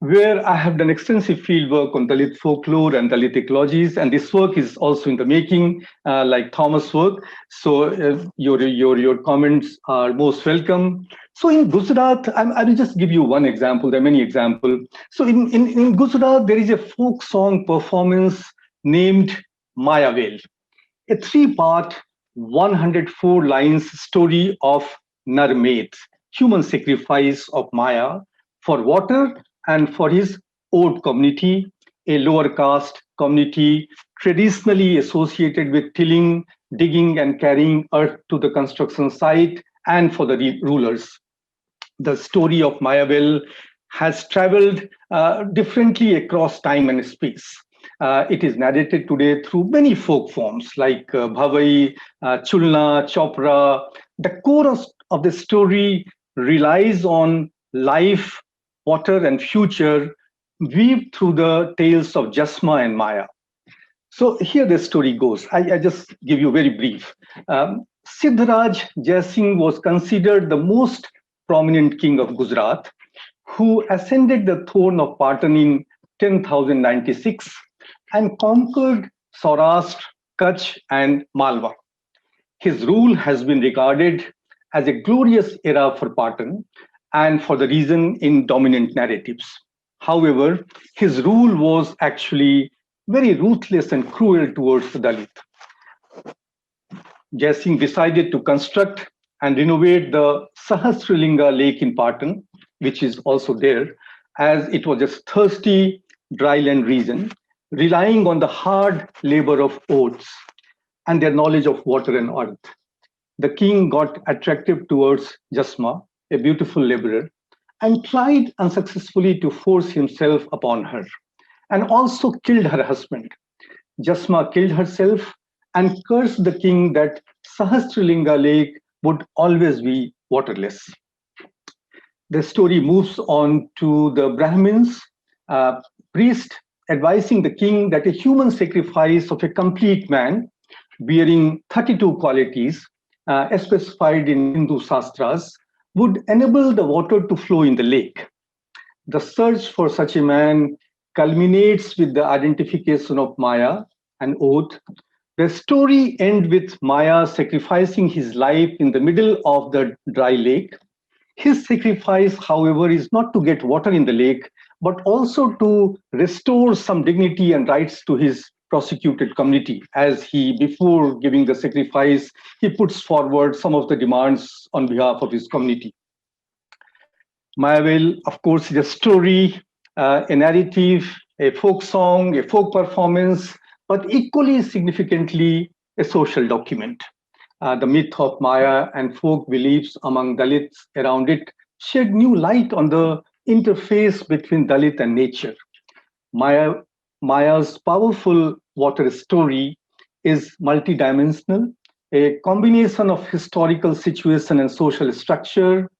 C: where I have done extensive field work on Dalit folklore and Dalit ecologies, and this work is also in the making, like Thomas' work. So your comments are most welcome. So in Gujarat, I will just give you one example. There are many examples. So in Gujarat, there is a folk song performance named Mayavel, a three-part, 104 lines story of Narmet, human sacrifice of Maya for water and for his Ode community, a lower caste community traditionally associated with tilling, digging, and carrying earth to the construction site, and for the rulers. The story of Mayavel has traveled differently across time and space. It is narrated today through many folk forms like Bhavai, Chulna, Chopra. The core of the story relies on life, water, and future weaved through the tales of Jasma and Maya. So here the story goes. I just give you very brief. Siddharaj Jaisingh was considered the most prominent king of Gujarat, who ascended the throne of Patan in 10,096 and conquered Saurashtra, Kutch, and Malwa. His rule has been regarded as a glorious era for Patan and for the reason in dominant narratives. However, his rule was actually very ruthless and cruel towards the Dalit. Jaisingh decided to construct and renovate the Sahasralinga lake in Patan, which is also there, as it was a thirsty, dryland region, relying on the hard labor of oats and their knowledge of water and earth. The king got attractive towards Jasma, a beautiful laborer, and tried unsuccessfully to force himself upon her, and also killed her husband. Jasma killed herself and cursed the king that Sahasralinga lake would always be waterless. The story moves on to the Brahmins, priest advising the king that a human sacrifice of a complete man bearing 32 qualities specified in Hindu Shastras would enable the water to flow in the lake. The search for such a man culminates with the identification of Maya and Oath. The story ends with Maya sacrificing his life in the middle of the dry lake. His sacrifice, however, is not to get water in the lake, but also to restore some dignity and rights to his prosecuted community, as he, before giving the sacrifice, he puts forward some of the demands on behalf of his community. Mayavel, of course, is a story a narrative, a folk song, a folk performance, but equally significantly, a social document. The myth of Maya and folk beliefs among Dalits around it shed new light on the interface between Dalit and nature. Maya, Maya's powerful water story is multidimensional, a combination of historical situation and social structure.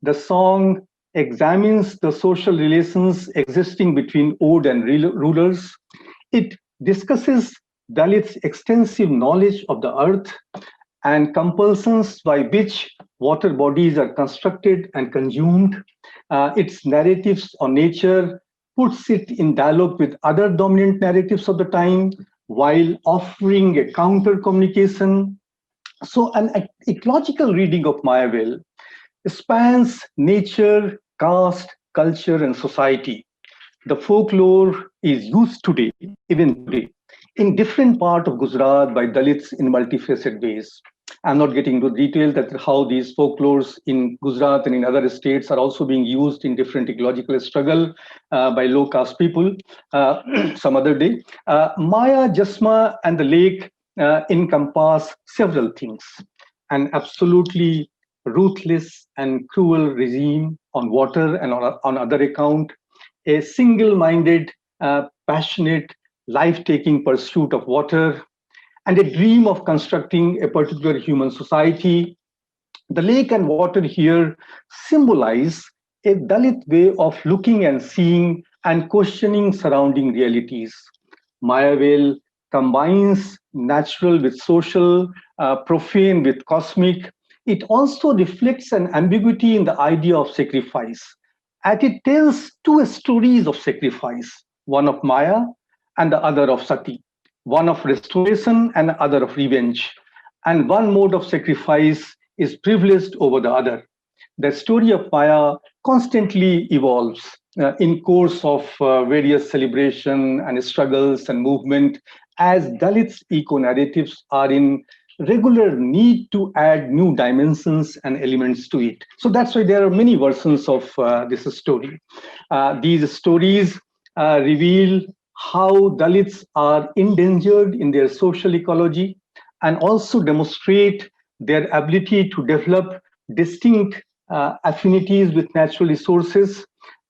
C: The song examines the social relations existing between Ode and rulers. It discusses Dalits' extensive knowledge of the earth and compulsions by which water bodies are constructed and consumed. Its narratives on nature puts it in dialogue with other dominant narratives of the time while offering a counter communication. So, an ecological reading of Mayaville spans nature, caste, culture, and society. The folklore is used today, even today, in different parts of Gujarat by Dalits in multifaceted ways. I'm not getting into detail that how these folklores in Gujarat and in other states are also being used in different ecological struggle by low caste people some other day. Maya, Jasma, and the lake encompass several things. An absolutely ruthless and cruel regime on water and on other account, a single-minded, passionate, life-taking pursuit of water, and a dream of constructing a particular human society. The lake and water here symbolize a Dalit way of looking and seeing and questioning surrounding realities. Mayaville combines natural with social, profane with cosmic. It also reflects an ambiguity in the idea of sacrifice. And it tells two stories of sacrifice, one of Maya and the other of Sati, one of restoration and the other of revenge. And one mode of sacrifice is privileged over the other. The story of Maya constantly evolves in course of various celebration and struggles and movement as Dalits' eco-narratives are in regular need to add new dimensions and elements to it. So that's why there are many versions of this story. These stories reveal how Dalits are endangered in their social ecology and also demonstrate their ability to develop distinct affinities with natural resources.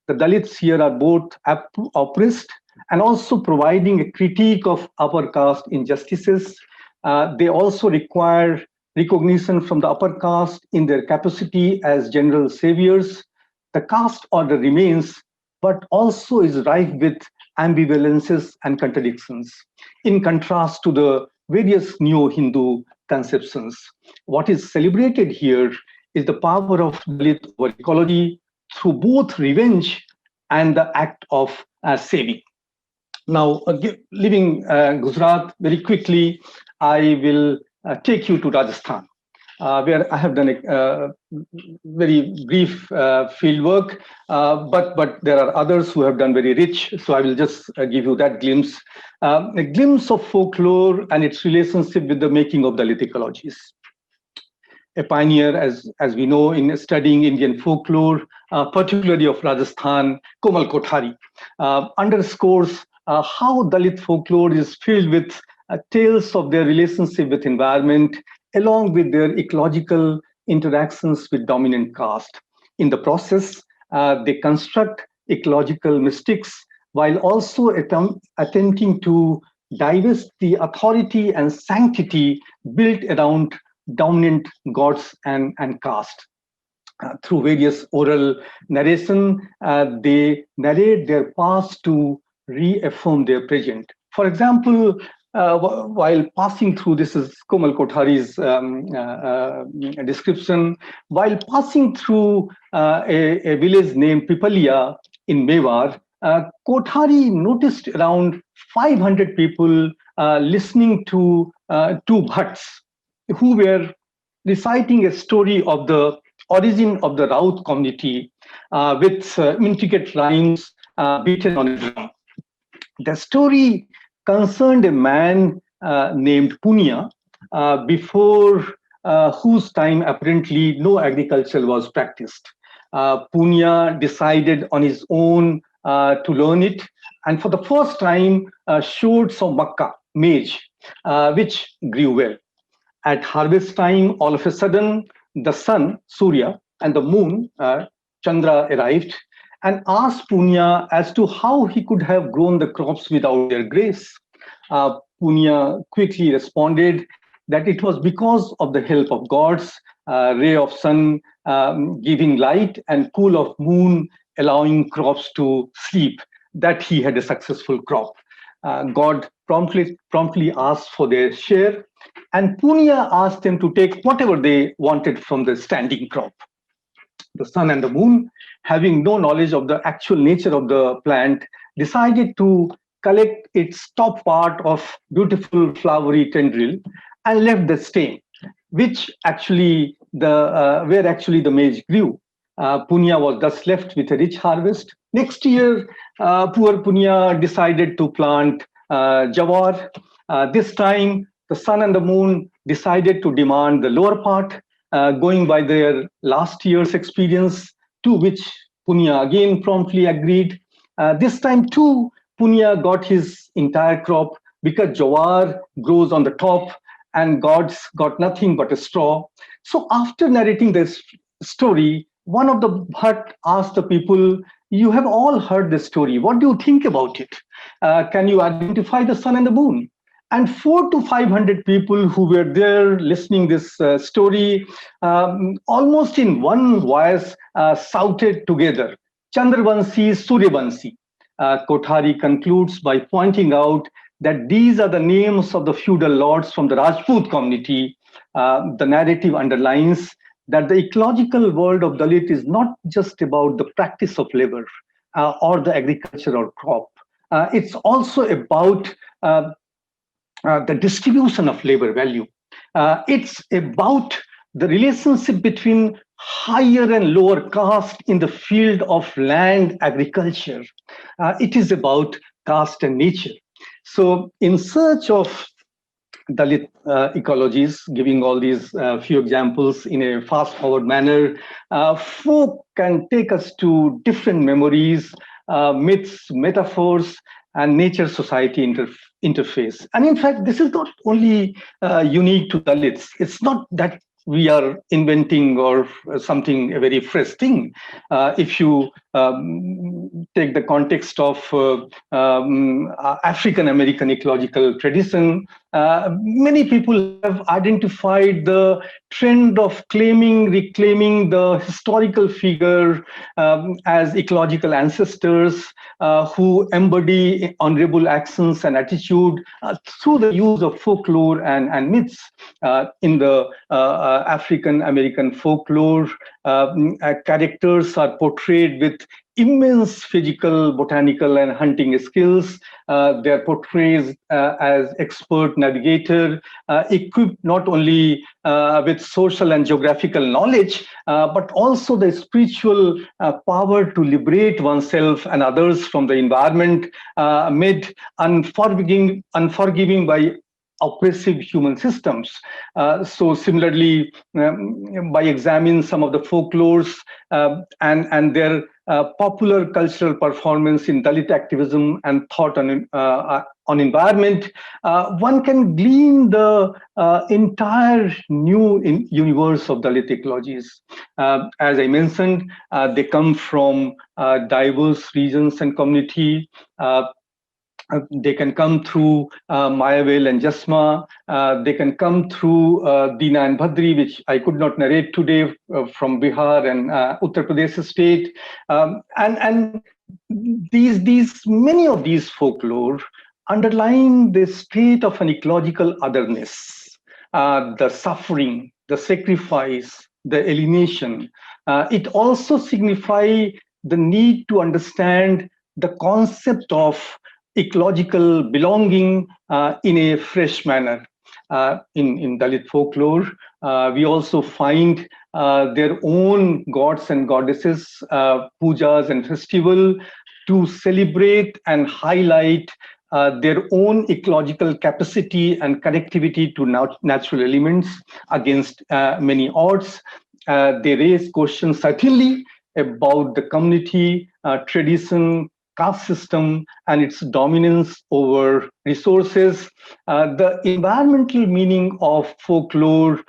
C: The Dalits here are both oppressed and also providing a critique of upper caste injustices. They also require recognition from the upper caste in their capacity as general saviors. The caste order remains, but also is rife with ambivalences and contradictions, in contrast to the various neo-Hindu conceptions. What is celebrated here is the power of Dalit over ecology through both revenge and the act of saving. Now, leaving Gujarat very quickly, I will take you to Rajasthan, where I have done a very brief field work, but there are others who have done very rich. So I will just give you that glimpse, a glimpse of folklore and its relationship with the making of Dalit ecologies. A pioneer, as we know, in studying Indian folklore, particularly of Rajasthan, Komal Kothari, underscores how Dalit folklore is filled with tales of their relationship with environment, along with their ecological interactions with dominant caste. In the process, they construct ecological mystics while also attempting to divest the authority and sanctity built around dominant gods and caste. Through various oral narration, they narrate their past to reaffirm their present. For example, while passing through, this is Komal Kothari's description, while passing through a village named Pipalia in Mewar, Kothari noticed around 500 people listening to two bhatts who were reciting a story of the origin of the Raut community with intricate rhymes beaten on a drum. The story concerned a man named Punya, before whose time apparently no agriculture was practiced. Punya decided on his own to learn it. And for the first time, showed some Makkah, maize, which grew well. At harvest time, all of a sudden, the sun, Surya, and the moon, Chandra, arrived and asked Punya as to how he could have grown the crops without their grace. Punya quickly responded that it was because of the help of gods, ray of sun giving light and cool of moon allowing crops to sleep, that he had a successful crop. God promptly asked for their share, and Punya asked them to take whatever they wanted from the standing crop. The sun and the moon, having no knowledge of the actual nature of the plant, decided to collect its top part of beautiful flowery tendril and left the stem, which actually where actually the maize grew. Punya was thus left with a rich harvest. Next year, poor Punya decided to plant jawar. This time, the sun and the moon decided to demand the lower part, going by their last year's experience, to which Punya again promptly agreed. This time too, Punya got his entire crop because jawar grows on the top and gods got nothing but a straw. So after narrating this story, one of the Bhatt asked the people, "You have all heard this story. What do you think about it? Can you identify the sun and the moon?" And 400 to 500 people who were there listening this story, almost in one voice, shouted together, "Chandravanshi, Suryavanshi." Kothari concludes by pointing out that these are the names of the feudal lords from the Rajput community. The narrative underlines that the ecological world of Dalit is not just about the practice of labor or the agriculture or crop. It's also about the distribution of labor value. It's about the relationship between higher and lower caste in the field of land agriculture. It is about caste and nature. So in search of Dalit ecologies, giving all these few examples in a fast-forward manner, folk can take us to different memories, myths, metaphors, and nature-society interface. And in fact, this is not only unique to Dalits. It's not that we are inventing or something, a very fresh thing. If you take the context of African-American ecological tradition, many people have identified the trend of reclaiming the historical figure as ecological ancestors who embody honorable actions and attitude through the use of folklore and myths. In the African-American folklore, characters are portrayed with immense physical, botanical, and hunting skills. They are portrayed as expert navigator, equipped not only with social and geographical knowledge, but also the spiritual power to liberate oneself and others from the environment made unforgiving by oppressive human systems. So similarly, by examining some of the folklores and their popular cultural performance in Dalit activism and thought on environment, one can glean the entire new universe of Dalit ecologies. As I mentioned, they come from diverse regions and community. They can come through Mayavel and Jasma. They can come through Dina and Bhadri, which I could not narrate today, from Bihar and Uttar Pradesh state. And many of these folklore underline the state of an ecological otherness, the suffering, the sacrifice, the alienation. It also signifies the need to understand the concept of ecological belonging in a fresh manner. In Dalit folklore, we also find their own gods and goddesses, pujas and festival to celebrate and highlight their own ecological capacity and connectivity to natural elements against many odds. They raise questions certainly about the community, tradition, caste system and its dominance over resources. The environmental meaning of folklore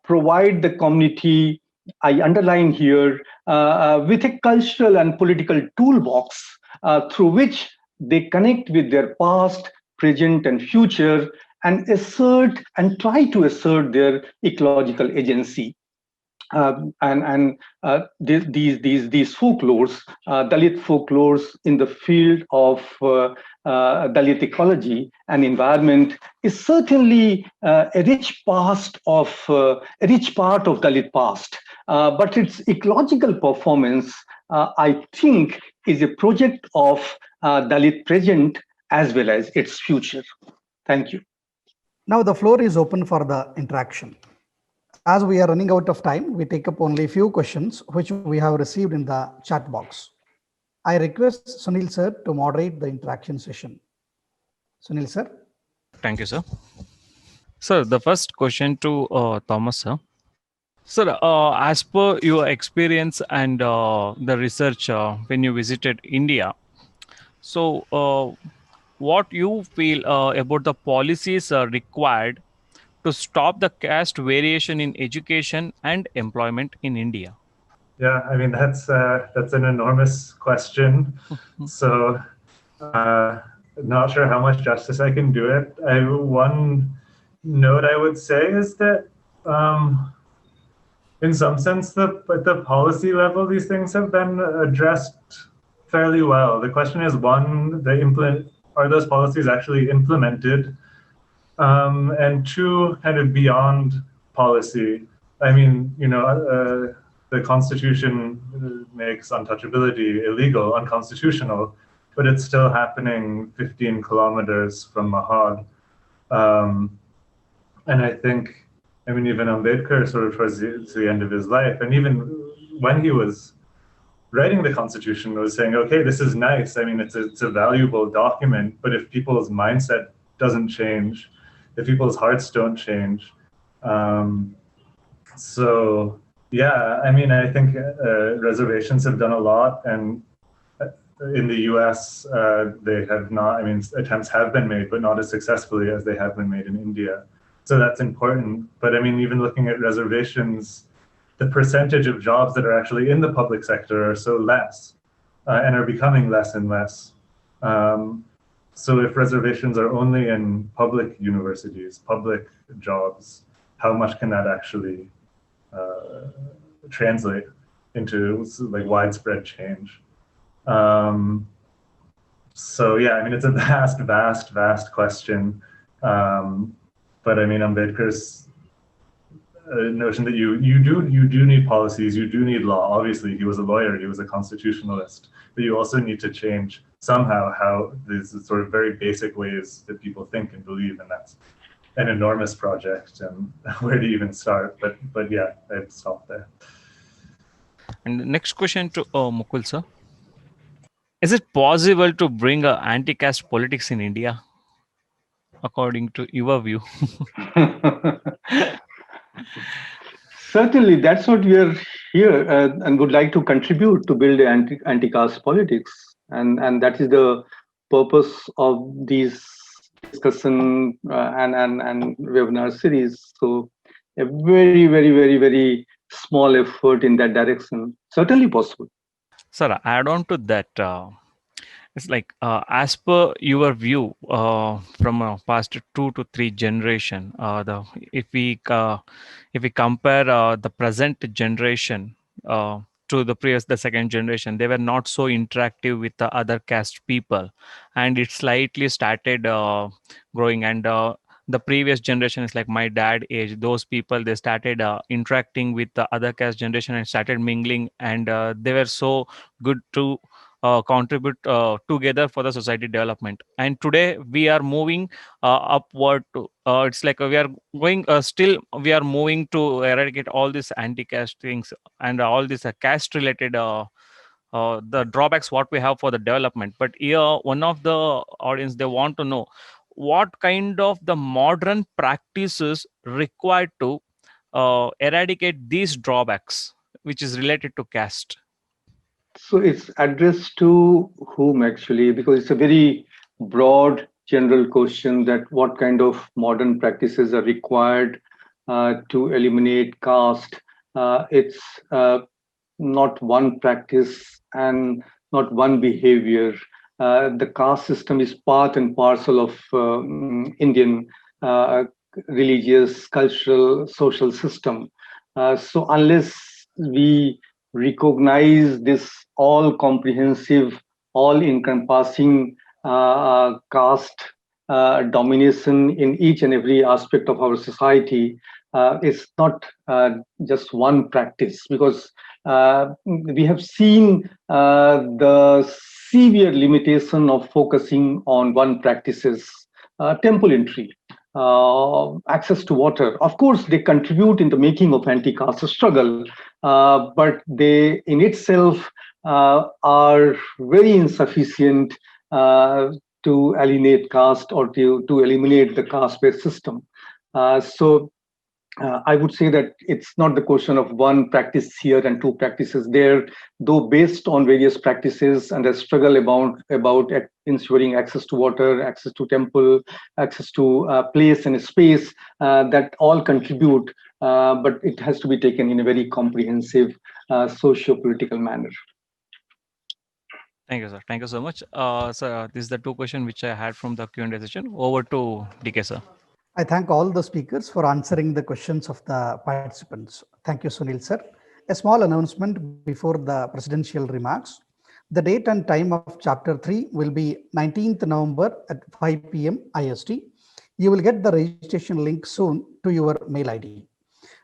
C: provide the community, I underline here, with a cultural and political toolbox through which they connect with their past, present, and future, and assert and try to assert their ecological agency. These folklores, Dalit folklores in the field of Dalit ecology and environment is certainly a rich part of Dalit past. But its ecological performance, I think, is a project of Dalit present as well as its future. Thank you.
B: Now the floor is open for the interaction. As we are running out of time, we take up only a few questions which we have received in the chat box. I request Sunil sir to moderate the interaction session. Sunil sir.
D: Thank you, sir. Sir, the first question to Thomas, sir. Sir, as per your experience and the research when you visited India, so what you feel about the policies required to stop the caste variation in education and employment in India?
A: Yeah, I mean, that's an enormous question. So not sure how much justice I can do it. One note I would say is that in some sense, at the policy level, these things have been addressed fairly well. The question is, one, are those policies actually implemented? And two, kind of beyond policy. I mean, the Constitution makes untouchability illegal, unconstitutional, but it's still happening 15 kilometers from Mahad. And I think, I mean, even Ambedkar sort of towards the end of his life, and even when he was writing the Constitution, was saying, okay, this is nice. I mean, it's a valuable document, but if people's mindset doesn't change, if people's hearts don't change. So yeah, I mean, I think reservations have done a lot, and in the US, they have not, I mean, attempts have been made, but not as successfully as they have been made in India. So that's important. But I mean, even looking at reservations, the percentage of jobs that are actually in the public sector are so less and are becoming less and less. So if reservations are only in public universities, public jobs, how much can that actually translate into like widespread change? So yeah, I mean, it's a vast question. But I mean, Ambedkar's notion that you do need policies, you do need law. Obviously, he was a lawyer, he was a constitutionalist, but you also need to change somehow how these sort of very basic ways that people think and believe, and that's an enormous project. And where do you even start? But yeah, I'd stop there.
D: And the next question to Mukul sir. Is it possible to bring anti-caste politics in India, according to your view?
C: Certainly, that's what we are here and would like to contribute to build anti-caste politics. And that is the purpose of these discussion and webinar series. So a very small effort in that direction, certainly possible.
D: Sir, add on to that, it's like as per your view from past 2 to 3 generation, if we compare the present generation to the second generation, they were not so interactive with the other caste people, and it slightly started growing. And the previous generation is like my dad age, those people, they started interacting with the other caste generation and started mingling, and they were so good to contribute together for the society development. And today we are moving upward to it's like we are going still we are moving to eradicate all these anti-caste things and all these caste related the drawbacks what we have for the development. But here one of the audience, they want to know what kind of the modern practices required to eradicate these drawbacks which is related to caste.
C: So it's addressed to whom actually? Because it's a very broad general question that what kind of modern practices are required to eliminate caste. It's not one practice and not one behavior. The caste system is part and parcel of Indian uh, religious, cultural, social system. So unless we recognize this all comprehensive, all encompassing caste domination in each and every aspect of our society, it's not just one practice, because we have seen the severe limitation of focusing on one practices. Temple entry, access to water. Of course, they contribute in the making of anti-caste struggle, but they in itself are very insufficient to alienate caste or to eliminate the caste-based system. I would say that it's not the question of one practice here and two practices there, though based on various practices and a struggle about ensuring access to water, access to temple, access to place and space that all contribute, but it has to be taken in a very comprehensive socio-political manner.
D: Thank you, sir. Thank you so much. So this is the two questions which I had from the Q&A session. Over to DK, sir.
B: I thank all the speakers for answering the questions of the participants. Thank you, Sunil sir. A small announcement before the presidential remarks. The date and time of chapter 3 will be 19th November at 5 p.m. IST. You will get the registration link soon to your mail ID.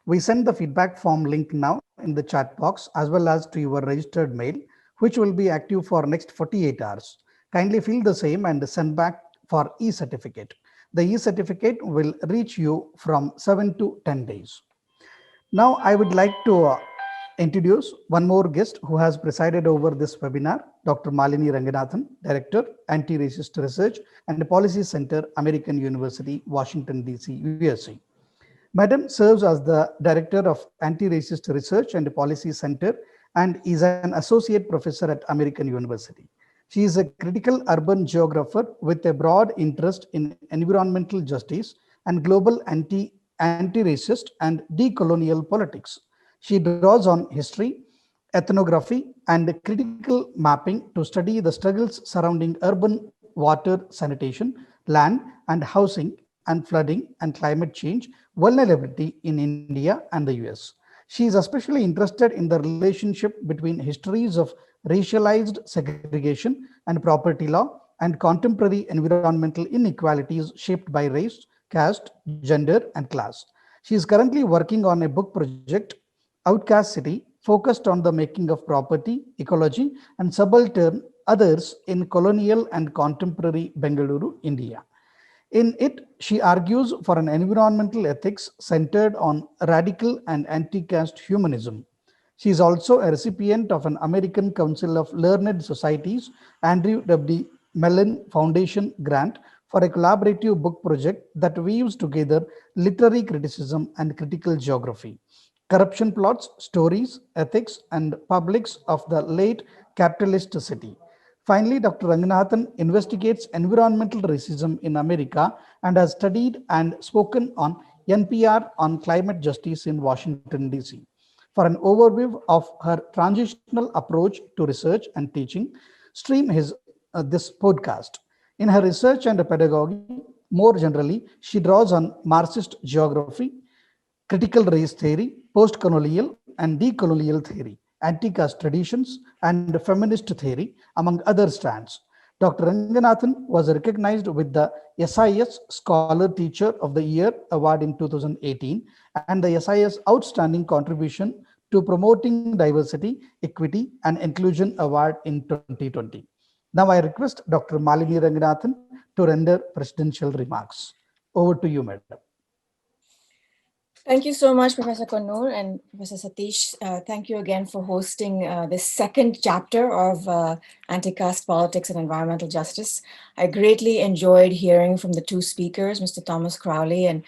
B: We send the feedback form link now in the chat box as well as to your registered mail, which will be active for next 48 hours. Kindly fill the same and send back for e-certificate. The e-certificate will reach you from 7 to 10 days. Now I would like to introduce one more guest who has presided over this webinar, Dr. Malini Ranganathan, Director, Anti-Racist Research and Policy Center, American University, Washington, D.C., USA. Madam serves as the Director of Anti-Racist Research and Policy Center and is an Associate Professor at American University. She is a critical urban geographer with a broad interest in environmental justice and global anti-racist and decolonial politics. She draws on history, ethnography, and critical mapping to study the struggles surrounding urban water sanitation, land and housing, and flooding and climate change vulnerability in India and the US. She is especially interested in the relationship between histories of racialized segregation and property law and contemporary environmental inequalities shaped by race, caste, gender, and class. She is currently working on a book project, Outcast City, focused on the making of property, ecology, and subaltern others in colonial and contemporary Bengaluru, India. In it, she argues for an environmental ethics centered on radical and anti-caste humanism. She is also a recipient of an American Council of Learned Societies Andrew W. Mellon Foundation grant for a collaborative book project that weaves together literary criticism and critical geography, corruption plots, stories, ethics, and publics of the late capitalist city. Finally, Dr. Ranganathan investigates environmental racism in America and has studied and spoken on NPR on climate justice in Washington, D.C. For an overview of her transitional approach to research and teaching, stream this podcast. In her research and pedagogy, more generally, she draws on Marxist geography, critical race theory, post-colonial and decolonial theory, anti-caste traditions, and feminist theory, among other strands. Dr. Ranganathan was recognized with the SIS Scholar Teacher of the Year Award in 2018 and the SIS Outstanding Contribution to Promoting Diversity, Equity, and Inclusion Award in 2020. Now I request Dr. Malini Ranganathan to render presidential remarks. Over to you, madam.
E: Thank you so much, Professor Kannur and Professor Satish. Thank you again for hosting this second chapter of Anti-Caste Politics and Environmental Justice. I greatly enjoyed hearing from the two speakers, Mr. Thomas Crowley and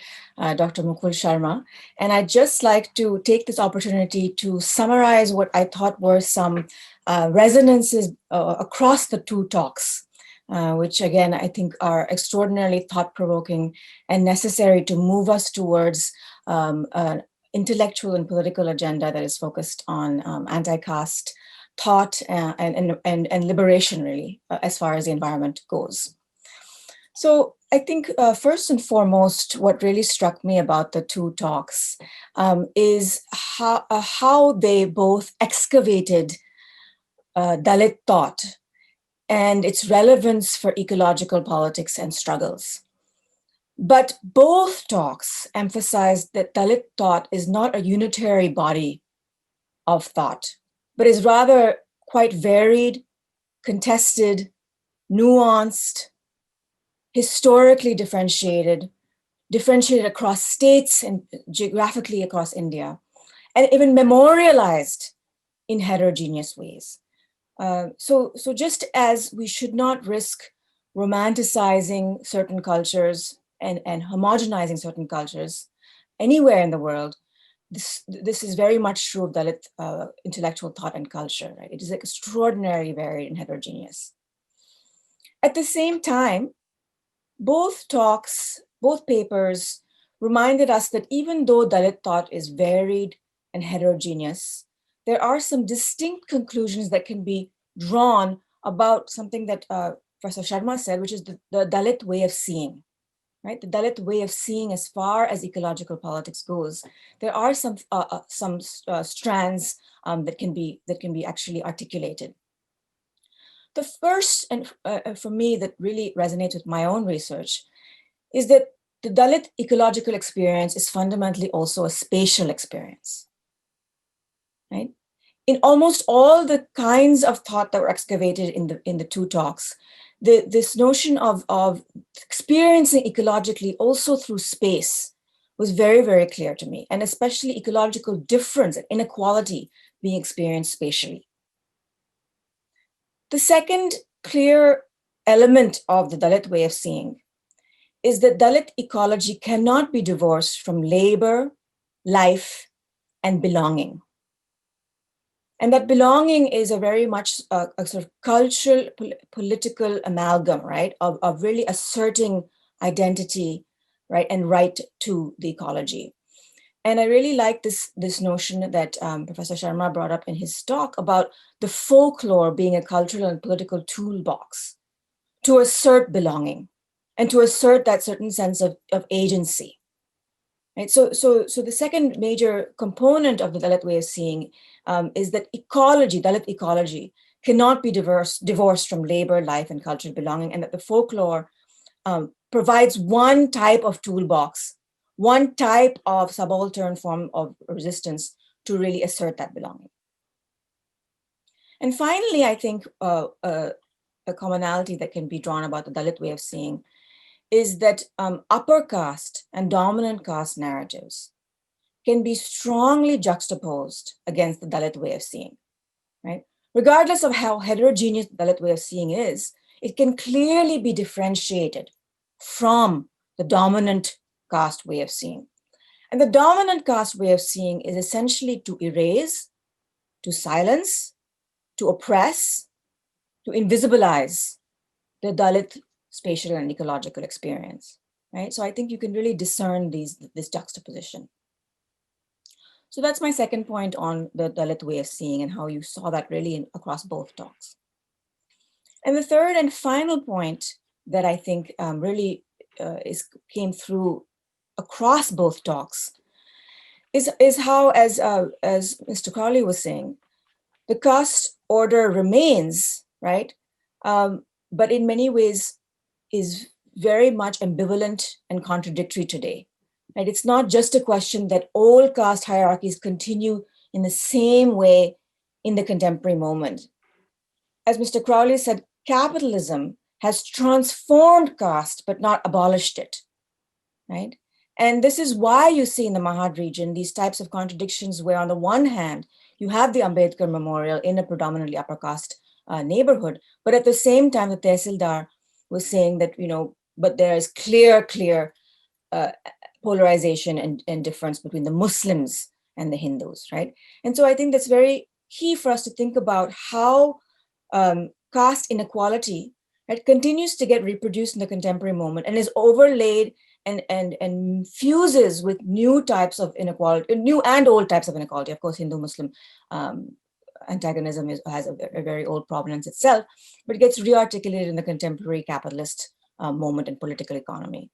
E: Dr. Mukul Sharma. And I'd just like to take this opportunity to summarize what I thought were some resonances across the two talks, which again, I think are extraordinarily thought-provoking and necessary to move us towards an intellectual and political agenda that is focused on anti-caste thought and liberation, really, as far as the environment goes. So I think first and foremost, what really struck me about the two talks is how they both excavated Dalit thought and its relevance for ecological politics and struggles. But both talks emphasized that Dalit thought is not a unitary body of thought, but is rather quite varied, contested, nuanced, historically differentiated across states and geographically across India, and even memorialized in heterogeneous ways. So just as we should not risk romanticizing certain cultures and homogenizing certain cultures anywhere in the world, this is very much true of Dalit intellectual thought and culture, right? It is extraordinarily varied and heterogeneous. At the same time, both talks, both papers reminded us that even though Dalit thought is varied and heterogeneous, there are some distinct conclusions that can be drawn about something that Professor Sharma said, which is the Dalit way of seeing, right? The Dalit way of seeing as far as ecological politics goes. There are some strands that can be actually articulated. The first, and for me, that really resonates with my own research, is that the Dalit ecological experience is fundamentally also a spatial experience, right? In almost all the kinds of thought that were excavated in the two talks, this notion of experiencing ecologically also through space was very, very clear to me, and especially ecological difference and inequality being experienced spatially. The second clear element of the Dalit way of seeing is that Dalit ecology cannot be divorced from labor, life, and belonging. And that belonging is a very much a sort of cultural, political amalgam, right, of really asserting identity, right, and right to the ecology. And I really like this notion that Professor Sharma brought up in his talk about the folklore being a cultural and political toolbox to assert belonging and to assert that certain sense of agency. Right? So the second major component of the Dalit way of seeing is that ecology, Dalit ecology, cannot be divorced from labor, life, and cultural belonging, and that the folklore provides one type of toolbox, one type of subaltern form of resistance to really assert that belonging. And finally, I think a commonality that can be drawn about the Dalit way of seeing is that upper caste and dominant caste narratives can be strongly juxtaposed against the Dalit way of seeing, right? Regardless of how heterogeneous the Dalit way of seeing is, it can clearly be differentiated from the dominant caste way of seeing. And the dominant caste way of seeing is essentially to erase, to silence, to oppress, to invisibilize the Dalit spatial and ecological experience, right? So I think you can really discern this juxtaposition. So that's my second point on the Dalit way of seeing and how you saw that really across both talks. And the third and final point that I think really came through across both talks is how, as Mr. Crowley was saying, the caste order remains, right? But in many ways is very much ambivalent and contradictory today. Right? It's not just a question that all caste hierarchies continue in the same way in the contemporary moment. As Mr. Crowley said, capitalism has transformed caste, but not abolished it, right? And this is why you see in the Mahad region these types of contradictions where on the one hand, you have the Ambedkar Memorial in a predominantly upper caste neighborhood, but at the same time, the Tehsildar was saying that, but there is clear polarization and difference between the Muslims and the Hindus, right? And so I think that's very key for us to think about how caste inequality, right, continues to get reproduced in the contemporary moment and is overlaid and fuses with new types of inequality, new and old types of inequality. Of course, Hindu-Muslim antagonism has a very old provenance itself, but it gets rearticulated in the contemporary capitalist moment and political economy.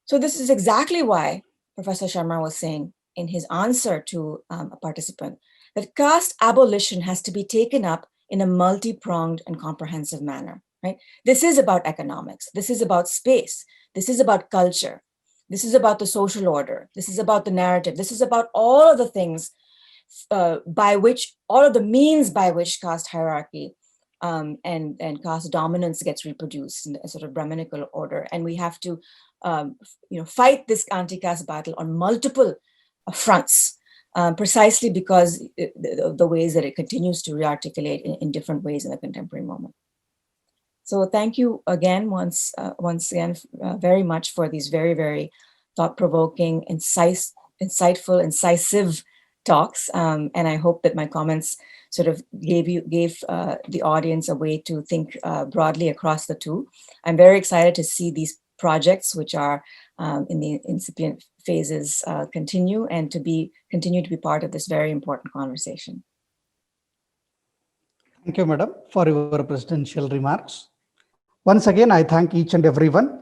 E: So this is exactly why Professor Sharma was saying in his answer to a participant that caste abolition has to be taken up in a multi-pronged and comprehensive manner, right? This is about economics. This is about space. This is about culture. This is about the social order. This is about the narrative. This is about all of the things by which, all of the means by which caste hierarchy and caste dominance gets reproduced in a sort of Brahminical order. And we have to fight this anti-caste battle on multiple fronts, precisely because the ways that it continues to rearticulate in different ways in the contemporary moment. So thank you again, once again, very much for these very, very thought-provoking, insightful, incisive talks. And I hope that my comments sort of gave the audience a way to think broadly across the two. I'm very excited to see these projects, which are in the incipient phases, continue and continue to be part of this very important conversation.
B: Thank you, Madam, for your presidential remarks. Once again, I thank each and everyone.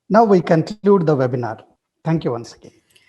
B: Now we conclude the webinar. Thank you once again.